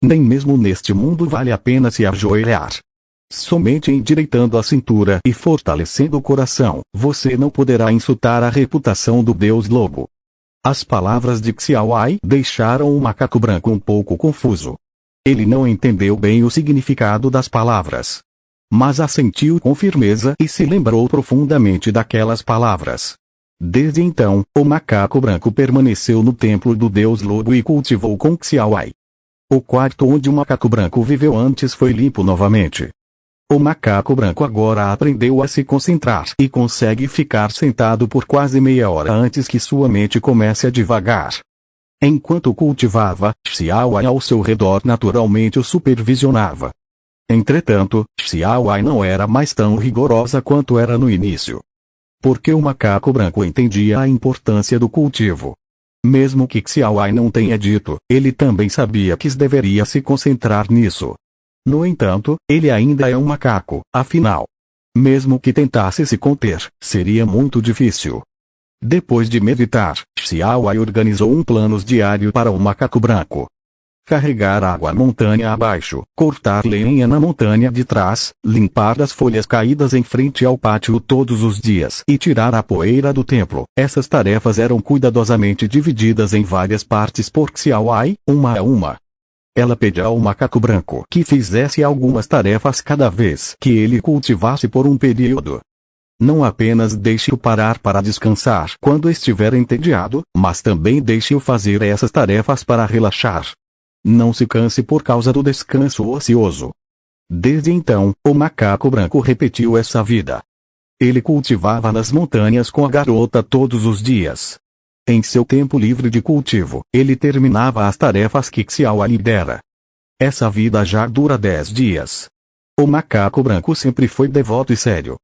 Nem mesmo neste mundo vale a pena se ajoelhar. Somente endireitando a cintura e fortalecendo o coração, você não poderá insultar a reputação do Deus Lobo." As palavras de Xiao Ai deixaram o macaco branco um pouco confuso. Ele não entendeu bem o significado das palavras. Mas assentiu com firmeza e se lembrou profundamente daquelas palavras. Desde então, o macaco branco permaneceu no templo do Deus Lobo e cultivou com Xiao Ai. O quarto onde o macaco branco viveu antes foi limpo novamente. O macaco branco agora aprendeu a se concentrar e consegue ficar sentado por quase meia hora antes que sua mente comece a divagar. Enquanto cultivava, Xiao Ai ao seu redor naturalmente o supervisionava. Entretanto, Xiao Ai não era mais tão rigorosa quanto era no início. Porque o macaco branco entendia a importância do cultivo. Mesmo que Xiao Ai não tenha dito, ele também sabia que deveria se concentrar nisso. No entanto, ele ainda é um macaco, afinal. Mesmo que tentasse se conter, seria muito difícil. Depois de meditar, Xiao Ai organizou um plano diário para o macaco branco. Carregar água montanha abaixo, cortar lenha na montanha de trás, limpar as folhas caídas em frente ao pátio todos os dias e tirar a poeira do templo. Essas tarefas eram cuidadosamente divididas em várias partes por Xiao Ai, uma a uma. Ela pediu ao macaco branco que fizesse algumas tarefas cada vez que ele cultivasse por um período. Não apenas deixe-o parar para descansar quando estiver entediado, mas também deixe-o fazer essas tarefas para relaxar. Não se canse por causa do descanso ocioso. Desde então, o macaco branco repetiu essa vida. Ele cultivava nas montanhas com a garota todos os dias. Em seu tempo livre de cultivo, ele terminava as tarefas que Xiao lhe dera. Essa vida já dura 10 dias. O macaco branco sempre foi devoto e sério.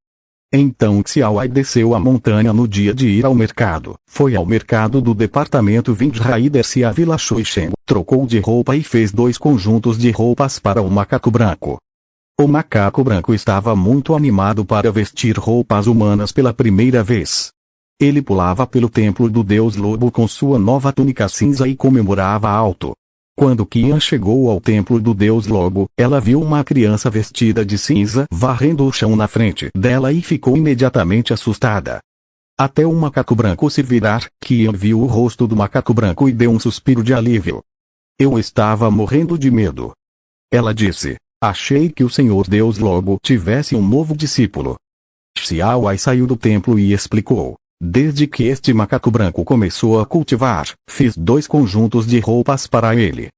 Então Xiao desceu a montanha no dia de ir ao mercado. Foi ao mercado do departamento Vindhra e desce a Vila Xuixen. Trocou de roupa e fez 2 conjuntos de roupas para o macaco branco. O macaco branco estava muito animado para vestir roupas humanas pela primeira vez. Ele pulava pelo templo do deus lobo com sua nova túnica cinza e comemorava alto. Quando Qian chegou ao templo do deus lobo, ela viu uma criança vestida de cinza varrendo o chão na frente dela e ficou imediatamente assustada. Até o macaco branco se virar, Qian viu o rosto do macaco branco e deu um suspiro de alívio. Eu estava morrendo de medo. Ela disse. Achei que o Senhor Deus Lobo tivesse um novo discípulo. Xiao saiu do templo e explicou. Desde que este macaco branco começou a cultivar, fiz 2 conjuntos de roupas para ele.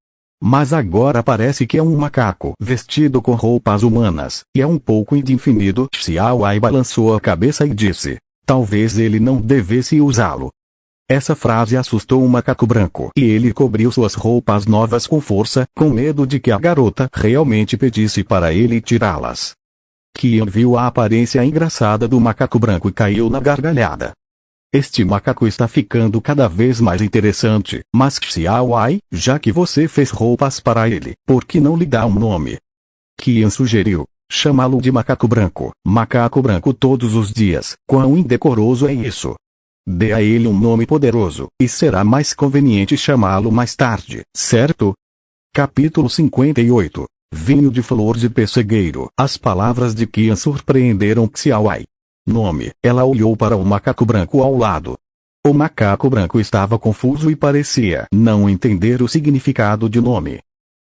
Mas agora parece que é um macaco vestido com roupas humanas, e é um pouco indefinido. Xiao balançou a cabeça e disse. Talvez ele não devesse usá-lo. Essa frase assustou o macaco branco e ele cobriu suas roupas novas com força, com medo de que a garota realmente pedisse para ele tirá-las. Qian viu a aparência engraçada do macaco branco e caiu na gargalhada. Este macaco está ficando cada vez mais interessante, mas Xiao, já que você fez roupas para ele, por que não lhe dá um nome? Qian sugeriu. Chamá-lo de macaco branco todos os dias. Quão indecoroso é isso? Dê a ele um nome poderoso, e será mais conveniente chamá-lo mais tarde, certo? Capítulo 58. Vinho de flor de pessegueiro. As palavras de Qian surpreenderam Xiao. Nome. Ela olhou para o macaco branco ao lado. O macaco branco estava confuso e parecia não entender o significado de nome.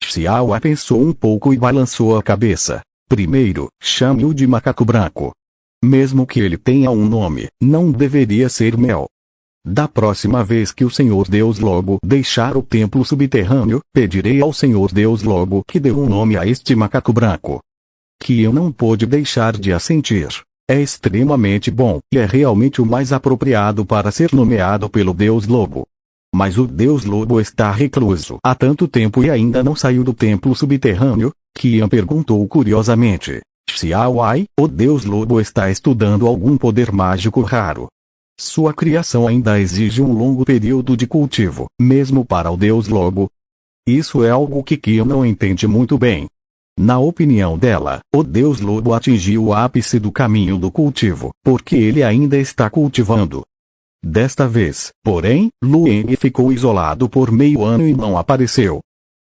Xiao pensou um pouco e balançou a cabeça. Primeiro, chame-o de macaco branco. Mesmo que ele tenha um nome, não deveria ser Mel. Da próxima vez que o Senhor Deus Lobo deixar o templo subterrâneo, pedirei ao Senhor Deus Lobo que dê um nome a este macaco branco. Qian não pôde deixar de assentir. É extremamente bom, e é realmente o mais apropriado para ser nomeado pelo Deus Lobo. Mas o Deus Lobo está recluso há tanto tempo e ainda não saiu do templo subterrâneo? Qian perguntou curiosamente. Xiao, o Deus Lobo está estudando algum poder mágico raro. Sua criação ainda exige um longo período de cultivo, mesmo para o Deus Lobo. Isso é algo que Qian não entende muito bem. Na opinião dela, o Deus Lobo atingiu o ápice do caminho do cultivo, porque ele ainda está cultivando. Desta vez, porém, Lueng ficou isolado por meio ano e não apareceu.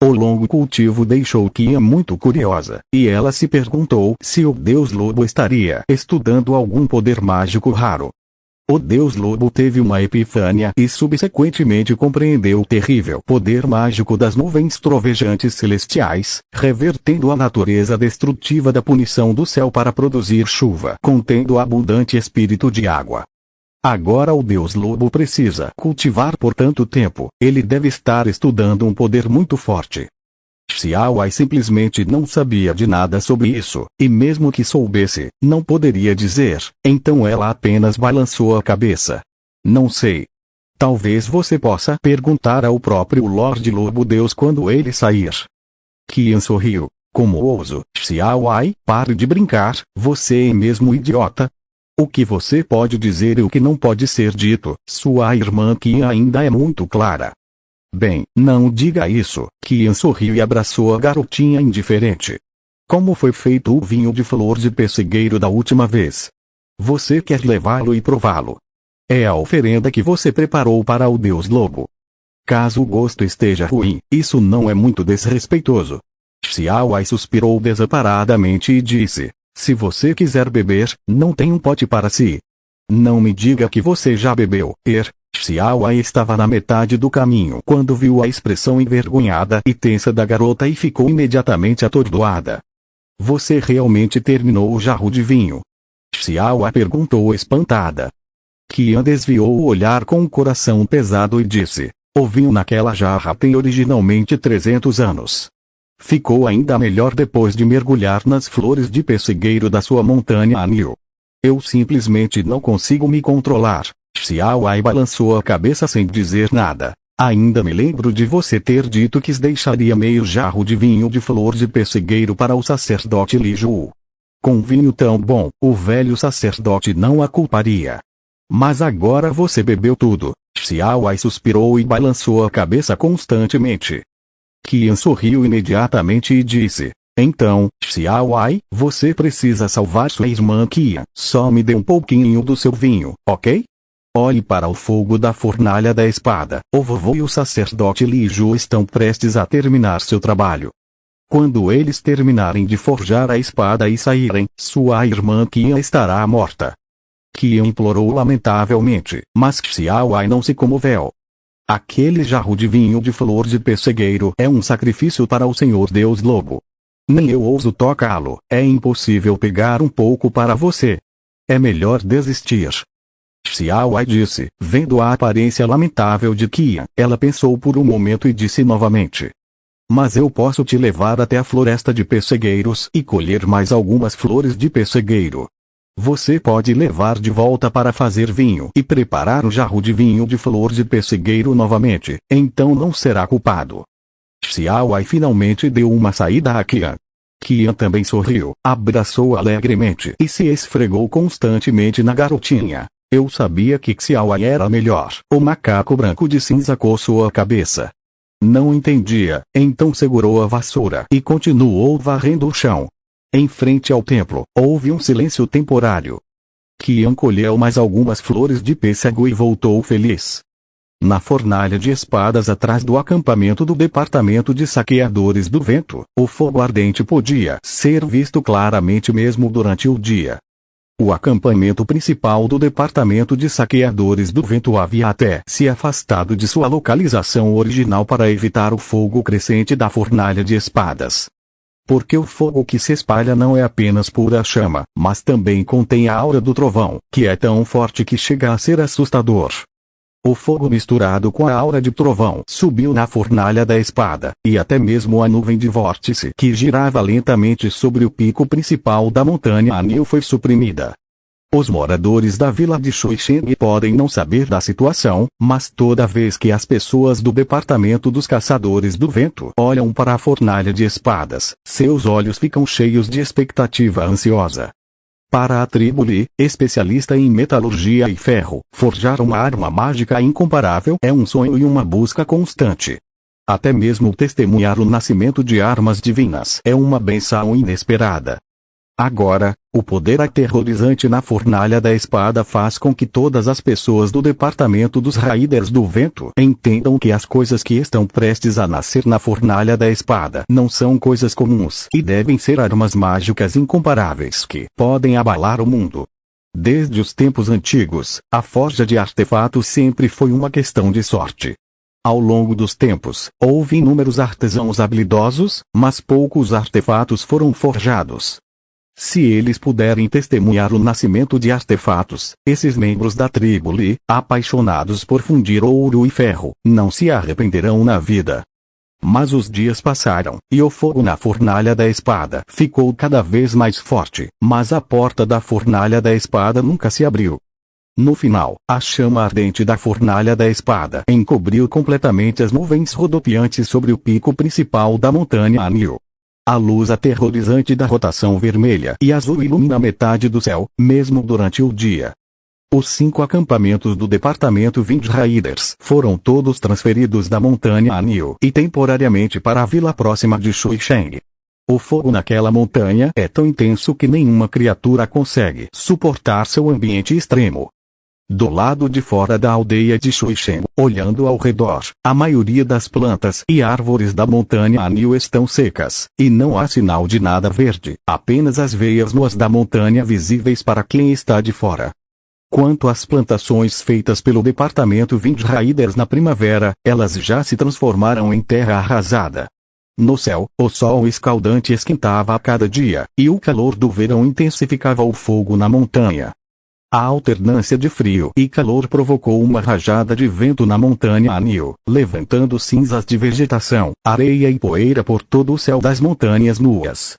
O longo cultivo deixou Qian muito curiosa, e ela se perguntou se o Deus Lobo estaria estudando algum poder mágico raro. O Deus Lobo teve uma epifânia e subsequentemente compreendeu o terrível poder mágico das nuvens trovejantes celestiais, revertendo a natureza destrutiva da punição do céu para produzir chuva, contendo abundante espírito de água. Agora o Deus Lobo precisa cultivar por tanto tempo, ele deve estar estudando um poder muito forte. Xiao simplesmente não sabia de nada sobre isso, e mesmo que soubesse, não poderia dizer, então ela apenas balançou a cabeça. Não sei. Talvez você possa perguntar ao próprio Lorde Lobo Deus quando ele sair. Qian sorriu. Como ouso, Xiao, pare de brincar, você é mesmo idiota. O que você pode dizer e o que não pode ser dito, sua irmã Qian ainda é muito clara. Bem, não diga isso. Qian sorriu e abraçou a garotinha indiferente. Como foi feito o vinho de flor de pessegueiro da última vez? Você quer levá-lo e prová-lo? É a oferenda que você preparou para o Deus Lobo. Caso o gosto esteja ruim, isso não é muito desrespeitoso. Xiao suspirou desamparadamente e disse. Se você quiser beber, não tem um pote para si. Não me diga que você já bebeu. Xiao estava na metade do caminho quando viu a expressão envergonhada e tensa da garota e ficou imediatamente atordoada. Você realmente terminou o jarro de vinho? Xiao perguntou espantada. Qian desviou o olhar com um coração pesado e disse. O vinho naquela jarra tem originalmente 300 anos. Ficou ainda melhor depois de mergulhar nas flores de pessegueiro da sua montanha anil. Eu simplesmente não consigo me controlar. Xiao Ai balançou a cabeça sem dizer nada. Ainda me lembro de você ter dito que deixaria meio jarro de vinho de flor de pessegueiro para o sacerdote Li Ju. Com vinho tão bom, o velho sacerdote não a culparia. Mas agora você bebeu tudo. Xiao Ai suspirou e balançou a cabeça constantemente. Qian sorriu imediatamente e disse: então, Xiao Ai, você precisa salvar sua irmã Qian. Só me dê um pouquinho do seu vinho, ok? Olhe para o fogo da fornalha da espada. O vovô e o sacerdote Li Ju estão prestes a terminar seu trabalho. Quando eles terminarem de forjar a espada e saírem, sua irmã Qian estará morta. Qian implorou lamentavelmente, mas Xiao Ai não se comoveu. Aquele jarro de vinho de flor de pessegueiro é um sacrifício para o Senhor Deus Lobo. Nem eu ouso tocá-lo. É impossível pegar um pouco para você. É melhor desistir. Xiao Ai disse, vendo a aparência lamentável de Qian. Ela pensou por um momento e disse novamente: mas eu posso te levar até a floresta de pessegueiros e colher mais algumas flores de pessegueiro. Você pode levar de volta para fazer vinho e preparar o jarro de vinho de flor de pessegueiro novamente, então não será culpado. Xiao Ai finalmente deu uma saída a Qian. Qian também sorriu, abraçou alegremente e se esfregou constantemente na garotinha. Eu sabia que Xiao Ai era melhor. O macaco branco de cinza coçou a cabeça. Não entendia, então segurou a vassoura e continuou varrendo o chão. Em frente ao templo, houve um silêncio temporário. Qian colheu mais algumas flores de pêssego e voltou feliz. Na fornalha de espadas atrás do acampamento do Departamento de Saqueadores do Vento, o fogo ardente podia ser visto claramente mesmo durante o dia. O acampamento principal do Departamento de Saqueadores do Vento havia até se afastado de sua localização original para evitar o fogo crescente da fornalha de espadas. Porque o fogo que se espalha não é apenas pura chama, mas também contém a aura do trovão, que é tão forte que chega a ser assustador. O fogo misturado com a aura de trovão subiu na fornalha da espada, e até mesmo a nuvem de vórtice que girava lentamente sobre o pico principal da montanha Anil foi suprimida. Os moradores da vila de Shuisheng podem não saber da situação, mas toda vez que as pessoas do Departamento dos Caçadores do Vento olham para a fornalha de espadas, seus olhos ficam cheios de expectativa ansiosa. Para a tribo Li, especialista em metalurgia e ferro, forjar uma arma mágica incomparável é um sonho e uma busca constante. Até mesmo testemunhar o nascimento de armas divinas é uma benção inesperada. Agora, o poder aterrorizante na fornalha da espada faz com que todas as pessoas do Departamento dos Raiders do Vento entendam que as coisas que estão prestes a nascer na fornalha da espada não são coisas comuns e devem ser armas mágicas incomparáveis que podem abalar o mundo. Desde os tempos antigos, a forja de artefatos sempre foi uma questão de sorte. Ao longo dos tempos, houve inúmeros artesãos habilidosos, mas poucos artefatos foram forjados. Se eles puderem testemunhar o nascimento de artefatos, esses membros da tribo Li, apaixonados por fundir ouro e ferro, não se arrependerão na vida. Mas os dias passaram, e o fogo na fornalha da espada ficou cada vez mais forte, mas a porta da fornalha da espada nunca se abriu. No final, a chama ardente da fornalha da espada encobriu completamente as nuvens rodopiantes sobre o pico principal da montanha Anil. A luz aterrorizante da rotação vermelha e azul ilumina metade do céu, mesmo durante o dia. Os 5 acampamentos do Departamento Wind Raiders foram todos transferidos da montanha Anil e temporariamente para a vila próxima de Shuisheng. O fogo naquela montanha é tão intenso que nenhuma criatura consegue suportar seu ambiente extremo. Do lado de fora da aldeia de Shuisheng, olhando ao redor, a maioria das plantas e árvores da montanha Anil estão secas, e não há sinal de nada verde, apenas as veias nuas da montanha visíveis para quem está de fora. Quanto às plantações feitas pelo Departamento Wind Raiders na primavera, elas já se transformaram em terra arrasada. No céu, o sol escaldante esquentava a cada dia, e o calor do verão intensificava o fogo na montanha. A alternância de frio e calor provocou uma rajada de vento na montanha Anil, levantando cinzas de vegetação, areia e poeira por todo o céu das montanhas nuas.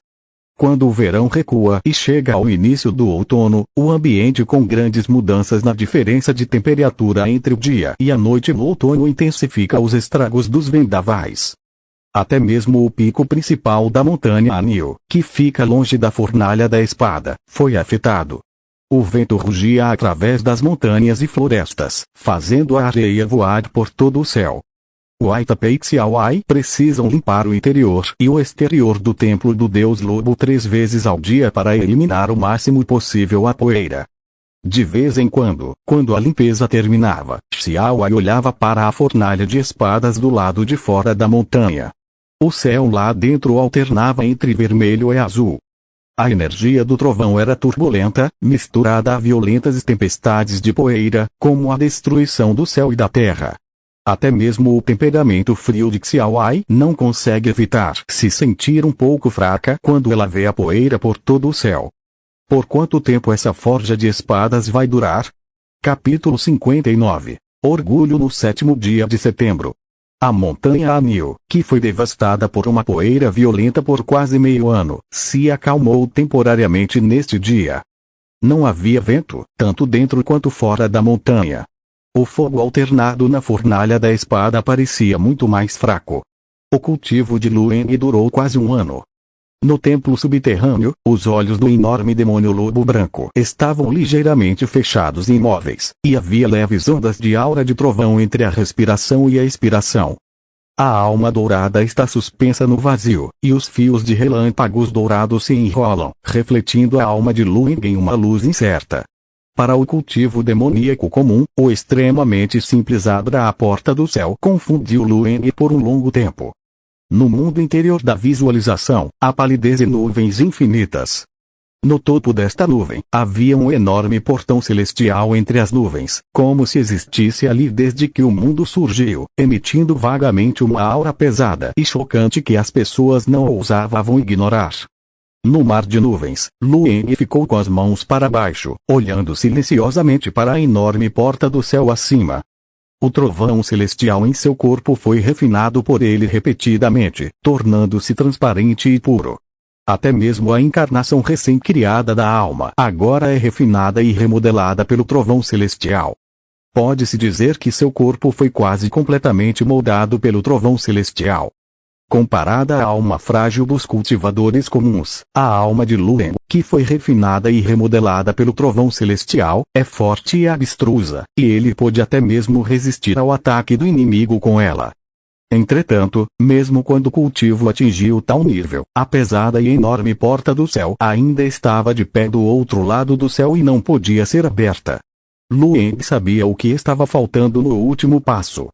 Quando o verão recua e chega ao início do outono, o ambiente com grandes mudanças na diferença de temperatura entre o dia e a noite no outono intensifica os estragos dos vendavais. Até mesmo o pico principal da montanha Anil, que fica longe da fornalha da espada, foi afetado. O vento rugia através das montanhas e florestas, fazendo a areia voar por todo o céu. O Aitapé e Xiaowai precisam limpar o interior e o exterior do templo do deus lobo 3 vezes ao dia para eliminar o máximo possível a poeira. De vez em quando a limpeza terminava, Xiaowai olhava para a fornalha de espadas do lado de fora da montanha. O céu lá dentro alternava entre vermelho e azul. A energia do trovão era turbulenta, misturada a violentas tempestades de poeira, como a destruição do céu e da terra. Até mesmo o temperamento frio de Xiaowai não consegue evitar se sentir um pouco fraca quando ela vê a poeira por todo o céu. Por quanto tempo essa forja de espadas vai durar? Capítulo 59. Orgulho no 7º dia de setembro. A montanha Anil, que foi devastada por uma poeira violenta por quase meio ano, se acalmou temporariamente neste dia. Não havia vento, tanto dentro quanto fora da montanha. O fogo alternado na fornalha da espada parecia muito mais fraco. O cultivo de Lueng durou quase um ano. No templo subterrâneo, os olhos do enorme demônio lobo branco estavam ligeiramente fechados e imóveis, e havia leves ondas de aura de trovão entre a respiração e a expiração. A alma dourada está suspensa no vazio, e os fios de relâmpagos dourados se enrolam, refletindo a alma de Lueng em uma luz incerta. Para o cultivo demoníaco comum, o extremamente simples abra a porta do céu confundiu Lueng por um longo tempo. No mundo interior da visualização, há palidez e nuvens infinitas. No topo desta nuvem, havia um enorme portão celestial entre as nuvens, como se existisse ali desde que o mundo surgiu, emitindo vagamente uma aura pesada e chocante que as pessoas não ousavam ignorar. No mar de nuvens, Lueng ficou com as mãos para baixo, olhando silenciosamente para a enorme porta do céu acima. O trovão celestial em seu corpo foi refinado por ele repetidamente, tornando-se transparente e puro. Até mesmo a encarnação recém-criada da alma agora é refinada e remodelada pelo trovão celestial. Pode-se dizer que seu corpo foi quase completamente moldado pelo trovão celestial. Comparada à alma frágil dos cultivadores comuns, a alma de Lueng, que foi refinada e remodelada pelo trovão celestial, é forte e abstrusa, e ele pôde até mesmo resistir ao ataque do inimigo com ela. Entretanto, mesmo quando o cultivo atingiu tal nível, a pesada e enorme porta do céu ainda estava de pé do outro lado do céu e não podia ser aberta. Lueng sabia o que estava faltando no último passo.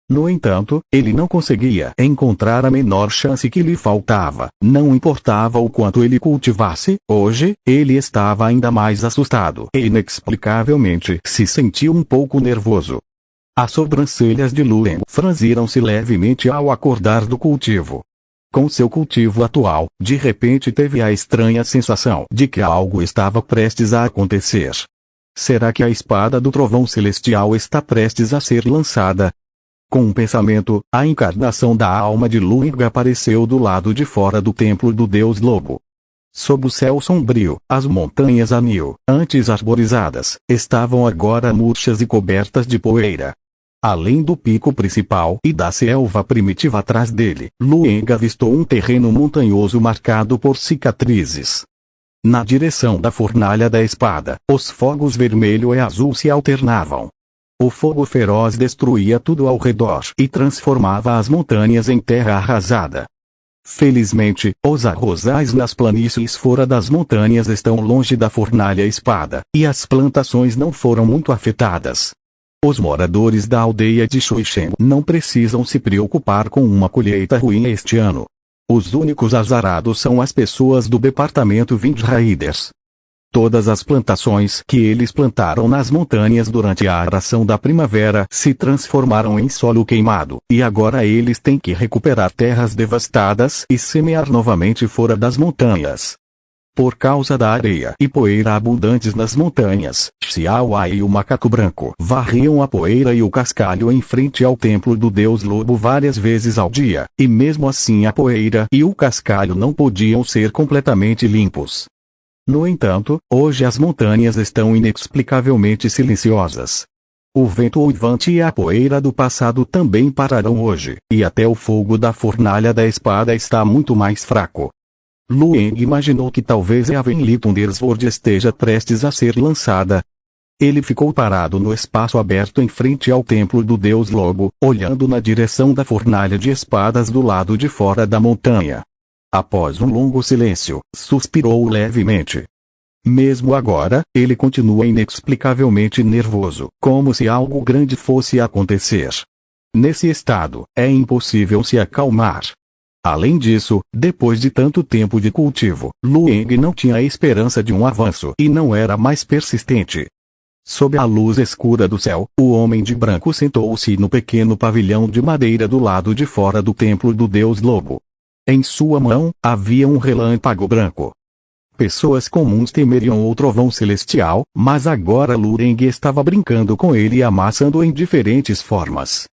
No entanto, ele não conseguia encontrar a menor chance que lhe faltava, não importava o quanto ele cultivasse. Hoje, ele estava ainda mais assustado e inexplicavelmente se sentiu um pouco nervoso. As sobrancelhas de Lueng franziram-se levemente ao acordar do cultivo. Com seu cultivo atual, de repente teve a estranha sensação de que algo estava prestes a acontecer. Será que a espada do trovão celestial está prestes a ser lançada? Com um pensamento, a encarnação da alma de Lueng apareceu do lado de fora do templo do deus lobo. Sob o céu sombrio, as montanhas Anil, antes arborizadas, estavam agora murchas e cobertas de poeira. Além do pico principal e da selva primitiva atrás dele, Lueng avistou um terreno montanhoso marcado por cicatrizes. Na direção da fornalha da espada, os fogos vermelho e azul se alternavam. O fogo feroz destruía tudo ao redor e transformava as montanhas em terra arrasada. Felizmente, os arrozais nas planícies fora das montanhas estão longe da fornalha espada, e as plantações não foram muito afetadas. Os moradores da aldeia de Xuixen não precisam se preocupar com uma colheita ruim este ano. Os únicos azarados são as pessoas do departamento Windriders. Todas as plantações que eles plantaram nas montanhas durante a aração da primavera se transformaram em solo queimado, e agora eles têm que recuperar terras devastadas e semear novamente fora das montanhas. Por causa da areia e poeira abundantes nas montanhas, Xiao Ai e o macaco branco varriam a poeira e o cascalho em frente ao templo do deus lobo várias vezes ao dia, e mesmo assim a poeira e o cascalho não podiam ser completamente limpos. No entanto, hoje as montanhas estão inexplicavelmente silenciosas. O vento uivante e a poeira do passado também pararam hoje, e até o fogo da fornalha da espada está muito mais fraco. Lueng imaginou que talvez a Heavenly Thundersword esteja prestes a ser lançada. Ele ficou parado no espaço aberto em frente ao templo do deus lobo, olhando na direção da fornalha de espadas do lado de fora da montanha. Após um longo silêncio, suspirou levemente. Mesmo agora, ele continua inexplicavelmente nervoso, como se algo grande fosse acontecer. Nesse estado, é impossível se acalmar. Além disso, depois de tanto tempo de cultivo, Lueng não tinha a esperança de um avanço e não era mais persistente. Sob a luz escura do céu, o homem de branco sentou-se no pequeno pavilhão de madeira do lado de fora do templo do deus lobo. Em sua mão, havia um relâmpago branco. Pessoas comuns temeriam o trovão celestial, mas agora Lueng estava brincando com ele e amassando em diferentes formas.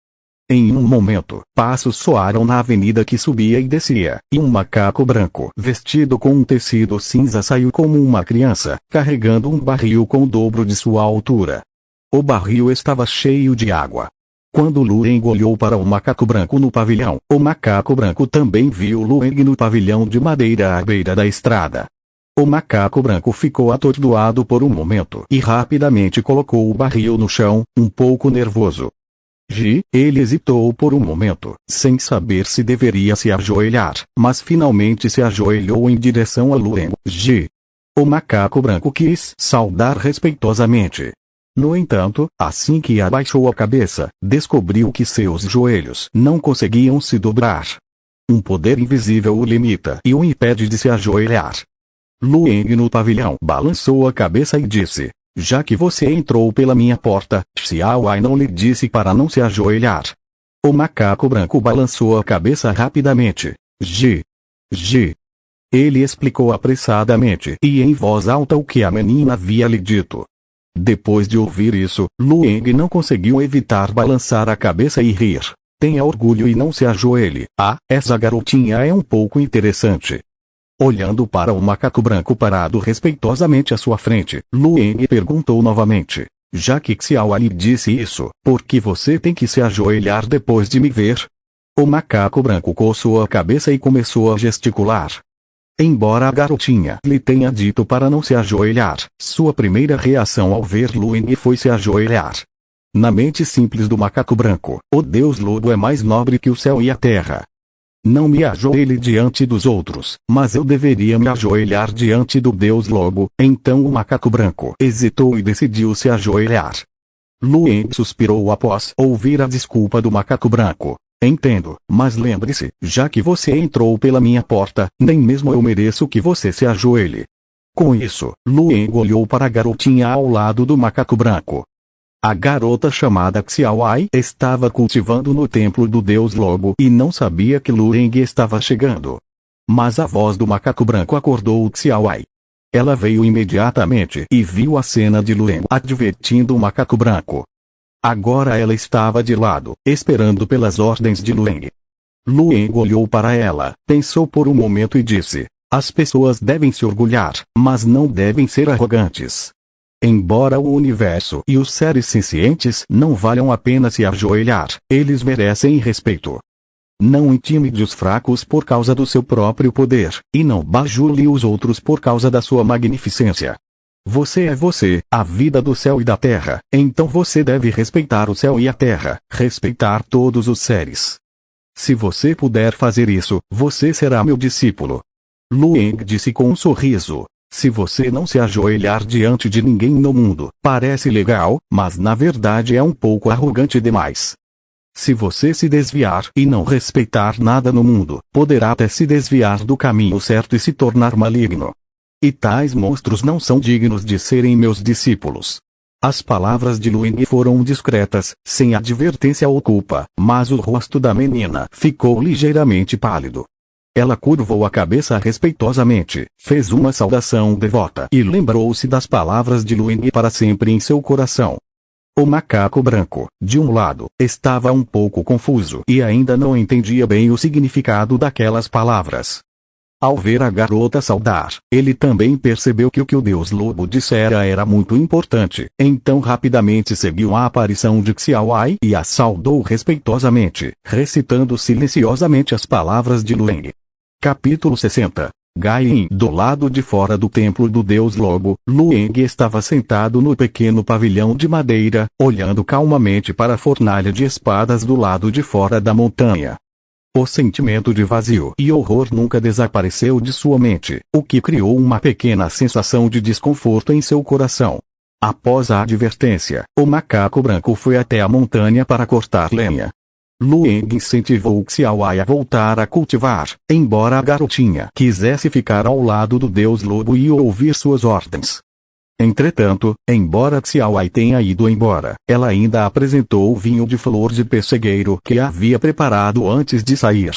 Em um momento, passos soaram na avenida que subia e descia, e um macaco branco vestido com um tecido cinza saiu como uma criança, carregando um barril com o dobro de sua altura. O barril estava cheio de água. Quando Lueng olhou para o macaco branco no pavilhão, o macaco branco também viu Lueng no pavilhão de madeira à beira da estrada. O macaco branco ficou atordoado por um momento e rapidamente colocou o barril no chão, um pouco nervoso. Ele hesitou por um momento, sem saber se deveria se ajoelhar, mas finalmente se ajoelhou em direção a Lueng. O macaco branco quis saudar respeitosamente. No entanto, assim que abaixou a cabeça, descobriu que seus joelhos não conseguiam se dobrar. Um poder invisível o limita e o impede de se ajoelhar. Lueng no pavilhão balançou a cabeça e disse: já que você entrou pela minha porta, Xiao Ai não lhe disse para não se ajoelhar. O macaco branco balançou a cabeça rapidamente. Ele explicou apressadamente e em voz alta o que a menina havia lhe dito. Depois de ouvir isso, Lueng não conseguiu evitar balançar a cabeça e rir. Tenha orgulho e não se ajoelhe. Essa garotinha é um pouco interessante. Olhando para o macaco branco parado respeitosamente à sua frente, Lueng perguntou novamente: já que Xiao Ai disse isso, por que você tem que se ajoelhar depois de me ver? O macaco branco coçou a cabeça e começou a gesticular. Embora a garotinha lhe tenha dito para não se ajoelhar, sua primeira reação ao ver Lueng foi se ajoelhar. Na mente simples do macaco branco, o deus lobo é mais nobre que o céu e a terra. Não me ajoelhe diante dos outros, mas eu deveria me ajoelhar diante do deus lobo. Então o macaco branco hesitou e decidiu se ajoelhar. Lueng suspirou após ouvir a desculpa do macaco branco. Entendo, mas lembre-se, já que você entrou pela minha porta, nem mesmo eu mereço que você se ajoelhe. Com isso, Lueng olhou para a garotinha ao lado do macaco branco. A garota chamada Xiao Ai estava cultivando no templo do deus lobo e não sabia que Lueng estava chegando. Mas a voz do macaco branco acordou Xiao Ai. Ela veio imediatamente e viu a cena de Lueng advertindo o macaco branco. Agora ela estava de lado, esperando pelas ordens de Lueng. Lueng olhou para ela, pensou por um momento e disse: as pessoas devem se orgulhar, mas não devem ser arrogantes. Embora o universo e os seres sencientes não valham a pena se ajoelhar, eles merecem respeito. Não intimide os fracos por causa do seu próprio poder, e não bajule os outros por causa da sua magnificência. Você é você, a vida do céu e da terra, então você deve respeitar o céu e a terra, respeitar todos os seres. Se você puder fazer isso, você será meu discípulo. Lueng disse com um sorriso. Se você não se ajoelhar diante de ninguém no mundo, parece legal, mas na verdade é um pouco arrogante demais. Se você se desviar e não respeitar nada no mundo, poderá até se desviar do caminho certo e se tornar maligno. E tais monstros não são dignos de serem meus discípulos. As palavras de Lueng foram discretas, sem advertência ou culpa, mas o rosto da menina ficou ligeiramente pálido. Ela curvou a cabeça respeitosamente, fez uma saudação devota e lembrou-se das palavras de Lueng para sempre em seu coração. O macaco branco, de um lado, estava um pouco confuso e ainda não entendia bem o significado daquelas palavras. Ao ver a garota saudar, ele também percebeu que o Deus Lobo dissera era muito importante, então rapidamente seguiu a aparição de Xiaowai e a saudou respeitosamente, recitando silenciosamente as palavras de Lueng. Capítulo 60. Gai-in. Do lado de fora do templo do Deus Lobo, Lueng estava sentado no pequeno pavilhão de madeira, olhando calmamente para a fornalha de espadas do lado de fora da montanha. O sentimento de vazio e horror nunca desapareceu de sua mente, o que criou uma pequena sensação de desconforto em seu coração. Após a advertência, o macaco branco foi até a montanha para cortar lenha. Lueng incentivou Xiaowai a voltar a cultivar, embora a garotinha quisesse ficar ao lado do Deus Lobo e ouvir suas ordens. Entretanto, embora Xiaowai tenha ido embora, ela ainda apresentou o vinho de flor de pessegueiro que havia preparado antes de sair.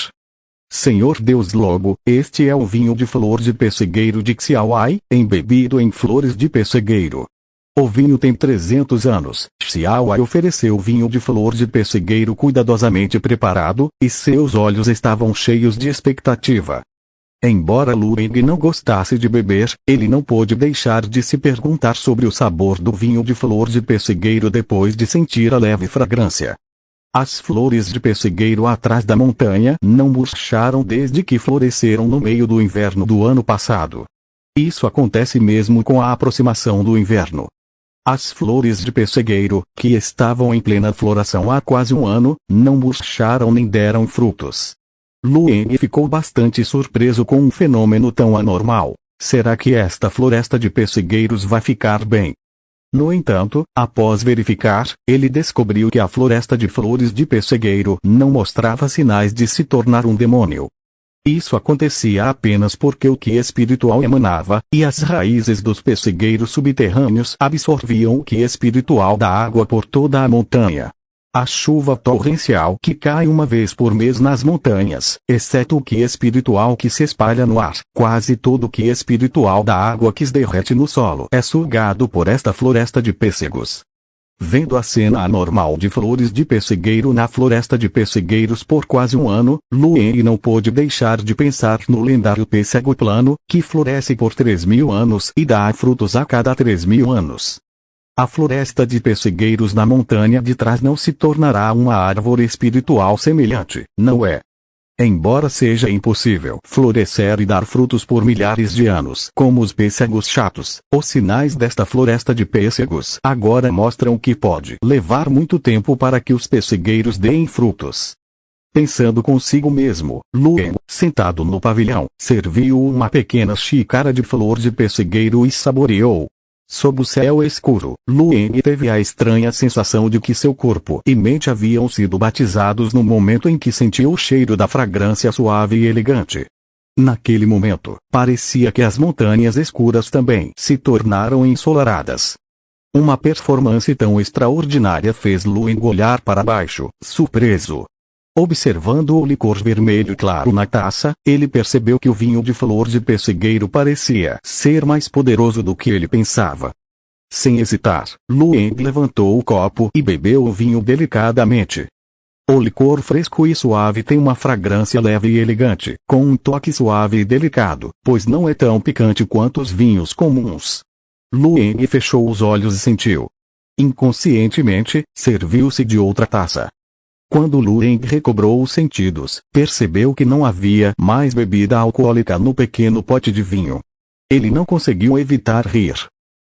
Senhor Deus Lobo, este é o vinho de flor de pessegueiro de Xiaowai, embebido em flores de pessegueiro. O vinho tem 300 anos. Xiaowai ofereceu o vinho de flor de pessegueiro cuidadosamente preparado, e seus olhos estavam cheios de expectativa. Embora Lueng não gostasse de beber, ele não pôde deixar de se perguntar sobre o sabor do vinho de flor de pessegueiro depois de sentir a leve fragrância. As flores de pessegueiro atrás da montanha não murcharam desde que floresceram no meio do inverno do ano passado. Isso acontece mesmo com a aproximação do inverno. As flores de pessegueiro, que estavam em plena floração há quase um ano, não murcharam nem deram frutos. Lueng ficou bastante surpreso com um fenômeno tão anormal. Será que esta floresta de pessegueiros vai ficar bem? No entanto, após verificar, ele descobriu que a floresta de flores de pessegueiro não mostrava sinais de se tornar um demônio. Isso acontecia apenas porque o ki espiritual emanava, e as raízes dos pessegueiros subterrâneos absorviam o ki espiritual da água por toda a montanha. A chuva torrencial que cai uma vez por mês nas montanhas, exceto o ki espiritual que se espalha no ar, quase todo o ki espiritual da água que se derrete no solo é sugado por esta floresta de pêssegos. Vendo a cena anormal de flores de pessegueiro na floresta de pessegueiros por quase um ano, Lueng não pôde deixar de pensar no lendário pêssego plano, que floresce por 3.000 anos e dá frutos a cada 3.000 anos. A floresta de pessegueiros na montanha de trás não se tornará uma árvore espiritual semelhante, não é? Embora seja impossível florescer e dar frutos por milhares de anos como os pêssegos chatos, os sinais desta floresta de pêssegos agora mostram que pode levar muito tempo para que os pessegueiros deem frutos. Pensando consigo mesmo, Lueng, sentado no pavilhão, serviu uma pequena xícara de flor de pessegueiro e saboreou. Sob o céu escuro, Lueng teve a estranha sensação de que seu corpo e mente haviam sido batizados no momento em que sentiu o cheiro da fragrância suave e elegante. Naquele momento, parecia que as montanhas escuras também se tornaram ensolaradas. Uma performance tão extraordinária fez Lueng olhar para baixo, surpreso. Observando o licor vermelho claro na taça, ele percebeu que o vinho de flor de pessegueiro parecia ser mais poderoso do que ele pensava. Sem hesitar, Lueng levantou o copo e bebeu o vinho delicadamente. O licor fresco e suave tem uma fragrância leve e elegante, com um toque suave e delicado, pois não é tão picante quanto os vinhos comuns. Lueng fechou os olhos e sentiu. Inconscientemente, serviu-se de outra taça. Quando Lueng recobrou os sentidos, percebeu que não havia mais bebida alcoólica no pequeno pote de vinho. Ele não conseguiu evitar rir.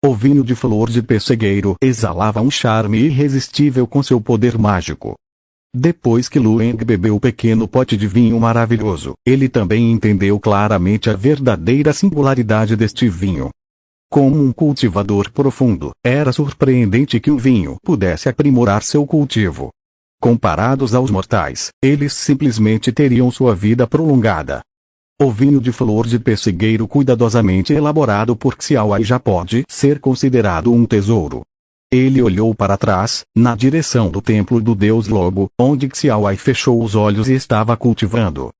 O vinho de flor de pessegueiro exalava um charme irresistível com seu poder mágico. Depois que Lueng bebeu o pequeno pote de vinho maravilhoso, ele também entendeu claramente a verdadeira singularidade deste vinho. Como um cultivador profundo, era surpreendente que o vinho pudesse aprimorar seu cultivo. Comparados aos mortais, eles simplesmente teriam sua vida prolongada. O vinho de flor de pessegueiro cuidadosamente elaborado por Xiaowai já pode ser considerado um tesouro. Ele olhou para trás, na direção do templo do Deus Lobo, onde Xiaowai fechou os olhos e estava cultivando.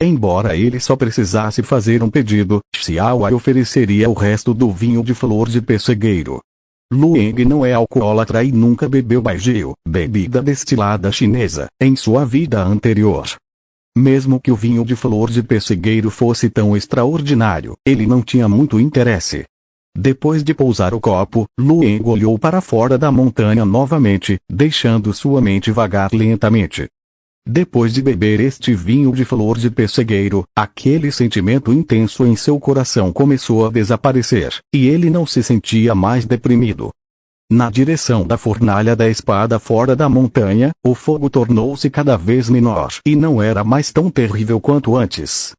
Embora ele só precisasse fazer um pedido, Xiaowei ofereceria o resto do vinho de flor de pessegueiro. Lueng não é alcoólatra e nunca bebeu baijiu, bebida destilada chinesa, em sua vida anterior. Mesmo que o vinho de flor de pessegueiro fosse tão extraordinário, ele não tinha muito interesse. Depois de pousar o copo, Lueng olhou para fora da montanha novamente, deixando sua mente vagar lentamente. Depois de beber este vinho de flor de pessegueiro, aquele sentimento intenso em seu coração começou a desaparecer, e ele não se sentia mais deprimido. Na direção da fornalha da espada fora da montanha, o fogo tornou-se cada vez menor e não era mais tão terrível quanto antes.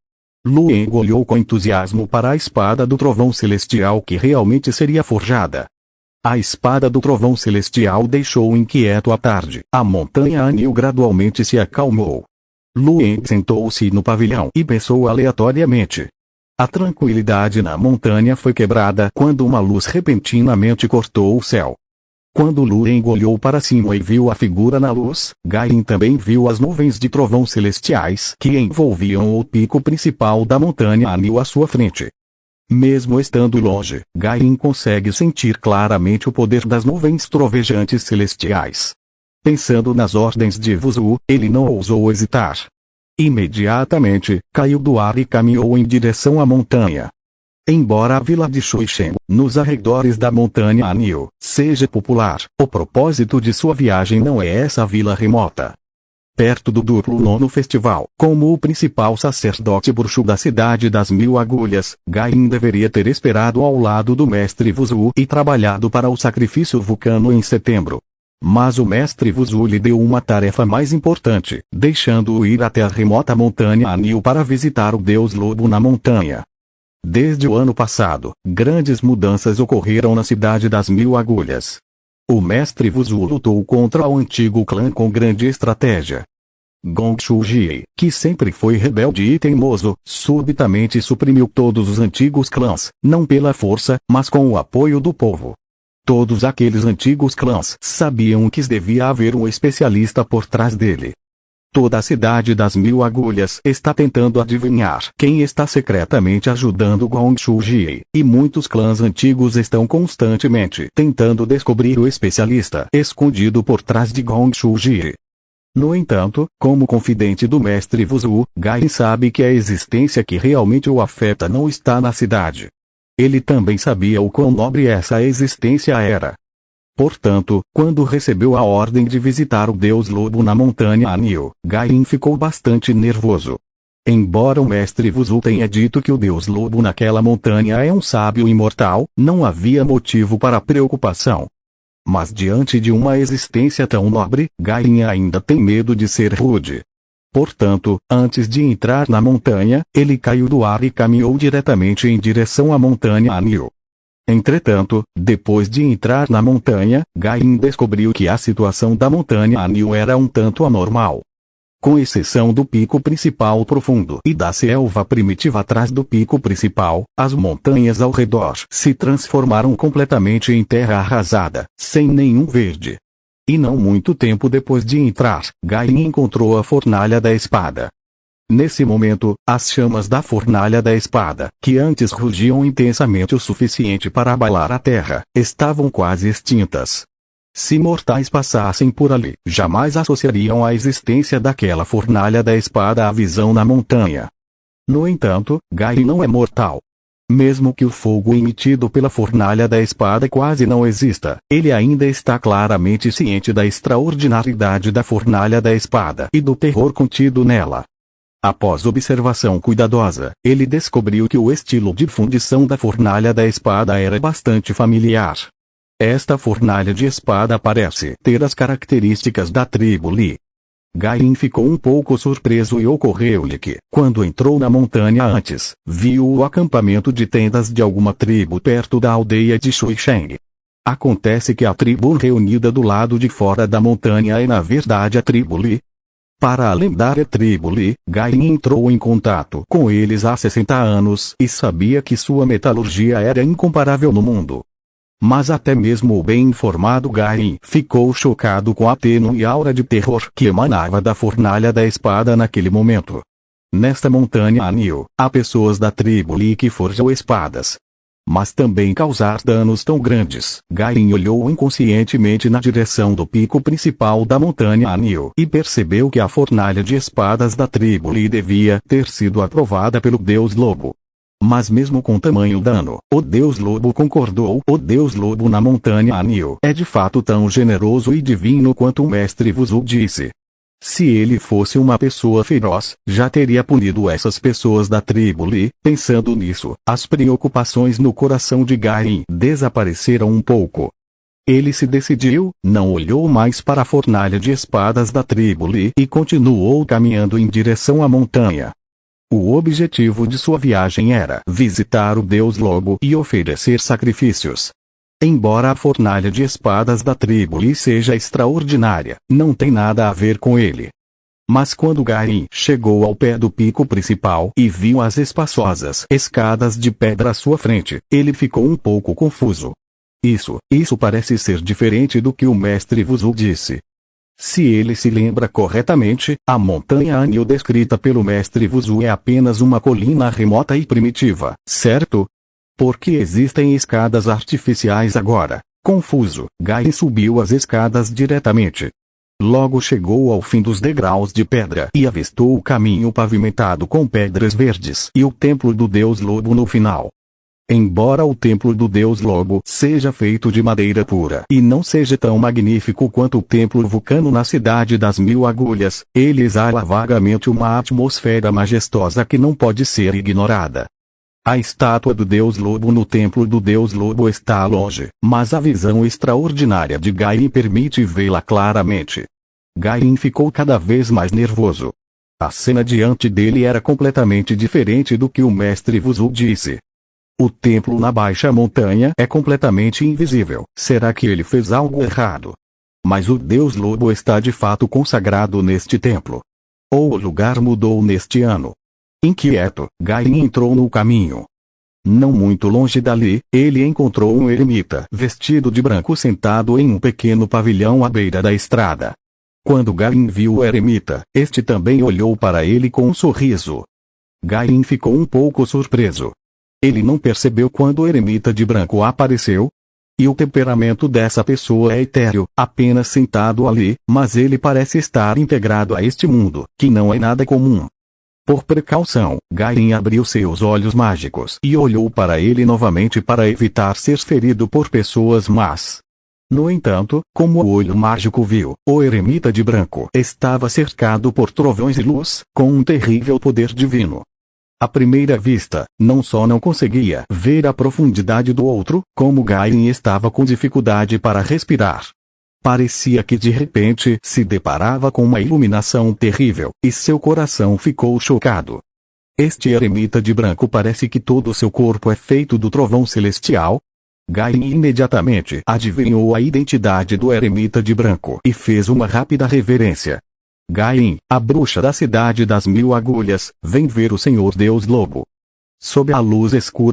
Lueng olhou com entusiasmo para a espada do trovão celestial que realmente seria forjada. A espada do trovão celestial deixou inquieto à tarde. A montanha Anil gradualmente se acalmou. Lueng sentou-se no pavilhão e pensou aleatoriamente. A tranquilidade na montanha foi quebrada quando uma luz repentinamente cortou o céu. Quando Lueng olhou para cima e viu a figura na luz, Gain também viu as nuvens de trovão celestiais que envolviam o pico principal da montanha Anil à sua frente. Mesmo estando longe, Gain consegue sentir claramente o poder das nuvens trovejantes celestiais. Pensando nas ordens de Wuzu, ele não ousou hesitar. Imediatamente, caiu do ar e caminhou em direção à montanha. Embora a vila de Shuisheng, nos arredores da montanha Anil, seja popular, o propósito de sua viagem não é essa vila remota. Perto do duplo nono festival, como o principal sacerdote bruxo da cidade das 1000 agulhas, Gain deveria ter esperado ao lado do mestre Wuzu e trabalhado para o sacrifício vulcano em setembro. Mas o mestre Wuzu lhe deu uma tarefa mais importante, deixando-o ir até a remota montanha Anil para visitar o deus lobo na montanha. Desde o ano passado, grandes mudanças ocorreram na cidade das 1000 agulhas. O mestre Wuzu lutou contra o antigo clã com grande estratégia. Gong Shuji, que sempre foi rebelde e teimoso, subitamente suprimiu todos os antigos clãs, não pela força, mas com o apoio do povo. Todos aqueles antigos clãs sabiam que devia haver um especialista por trás dele. Toda a cidade das 1000 agulhas está tentando adivinhar quem está secretamente ajudando Gong Shuji, e muitos clãs antigos estão constantemente tentando descobrir o especialista escondido por trás de Gong Shuji. No entanto, como confidente do mestre Wuzu, Gain sabe que a existência que realmente o afeta não está na cidade. Ele também sabia o quão nobre essa existência era. Portanto, quando recebeu a ordem de visitar o deus lobo na montanha Anil, Gain ficou bastante nervoso. Embora o mestre Wuzu tenha dito que o deus lobo naquela montanha é um sábio imortal, não havia motivo para preocupação. Mas diante de uma existência tão nobre, Gain ainda tem medo de ser rude. Portanto, antes de entrar na montanha, ele caiu do ar e caminhou diretamente em direção à montanha Anil. Entretanto, depois de entrar na montanha, Gain descobriu que a situação da montanha Anil era um tanto anormal. Com exceção do pico principal profundo e da selva primitiva atrás do pico principal, as montanhas ao redor se transformaram completamente em terra arrasada, sem nenhum verde. E não muito tempo depois de entrar, Gain encontrou a fornalha da espada. Nesse momento, as chamas da fornalha da espada, que antes rugiam intensamente o suficiente para abalar a terra, estavam quase extintas. Se mortais passassem por ali, jamais associariam a existência daquela fornalha da espada à visão na montanha. No entanto, Gain não é mortal. Mesmo que o fogo emitido pela fornalha da espada quase não exista, ele ainda está claramente ciente da extraordinariedade da fornalha da espada e do terror contido nela. Após observação cuidadosa, ele descobriu que o estilo de fundição da fornalha da espada era bastante familiar. Esta fornalha de espada parece ter as características da tribo Li. Gain ficou um pouco surpreso e ocorreu-lhe que, quando entrou na montanha antes, viu o acampamento de tendas de alguma tribo perto da aldeia de Shuisheng. Acontece que a tribo reunida do lado de fora da montanha é na verdade a tribo Li. Para a lendária tribo Li, Gain entrou em contato com eles há 60 anos e sabia que sua metalurgia era incomparável no mundo. Mas até mesmo o bem informado Gain ficou chocado com a tênue aura de terror que emanava da fornalha da espada naquele momento. Nesta montanha Anil, há pessoas da tribo Li que forjam espadas. Mas também causar danos tão grandes. Gaim olhou inconscientemente na direção do pico principal da montanha Anil e percebeu que a fornalha de espadas da tribo Li devia ter sido aprovada pelo Deus Lobo. Mas mesmo com tamanho dano, o Deus Lobo concordou. O Deus Lobo na montanha Anil é de fato tão generoso e divino quanto o mestre Vuzu disse. Se ele fosse uma pessoa feroz, já teria punido essas pessoas da tribo Li. Pensando nisso, as preocupações no coração de Gaim desapareceram um pouco. Ele se decidiu, não olhou mais para a fornalha de espadas da tribo Li e continuou caminhando em direção à montanha. O objetivo de sua viagem era visitar o Deus Lobo e oferecer sacrifícios. Embora a fornalha de espadas da tribo Li seja extraordinária, não tem nada a ver com ele. Mas quando Gaim chegou ao pé do pico principal e viu as espaçosas escadas de pedra à sua frente, ele ficou um pouco confuso. Isso parece ser diferente do que o mestre Vuzu disse. Se ele se lembra corretamente, a montanha Anil descrita pelo mestre Vuzu é apenas uma colina remota e primitiva, certo? Por que existem escadas artificiais agora? Confuso, Gaim subiu as escadas diretamente. Logo chegou ao fim dos degraus de pedra e avistou o caminho pavimentado com pedras verdes e o templo do Deus Lobo no final. Embora o templo do Deus Lobo seja feito de madeira pura e não seja tão magnífico quanto o templo vulcano na cidade das 1000 agulhas, ele exala vagamente uma atmosfera majestosa que não pode ser ignorada. A estátua do Deus Lobo no templo do Deus Lobo está longe, mas a visão extraordinária de Gaim permite vê-la claramente. Gaim ficou cada vez mais nervoso. A cena diante dele era completamente diferente do que o mestre Vuzu disse. O templo na baixa montanha é completamente invisível. Será que ele fez algo errado? Mas o Deus Lobo está de fato consagrado neste templo. Ou o lugar mudou neste ano? Inquieto, Gaim entrou no caminho. Não muito longe dali, ele encontrou um eremita vestido de branco sentado em um pequeno pavilhão à beira da estrada. Quando Gaim viu o eremita, este também olhou para ele com um sorriso. Gaim ficou um pouco surpreso. Ele não percebeu quando o eremita de branco apareceu. E o temperamento dessa pessoa é etéreo, apenas sentado ali, mas ele parece estar integrado a este mundo, que não é nada comum. Por precaução, Gaim abriu seus olhos mágicos e olhou para ele novamente para evitar ser ferido por pessoas más. No entanto, como o olho mágico viu, o eremita de branco estava cercado por trovões e luz, com um terrível poder divino. À primeira vista, não só não conseguia ver a profundidade do outro, como Gaim estava com dificuldade para respirar. Parecia que de repente se deparava com uma iluminação terrível, e seu coração ficou chocado. Este eremita de branco parece que todo seu corpo é feito do trovão celestial. Gaim imediatamente adivinhou a identidade do eremita de branco e fez uma rápida reverência. Gaim, a bruxa da cidade das 1000 agulhas, vem ver o Senhor Deus Lobo. Sob a luz escura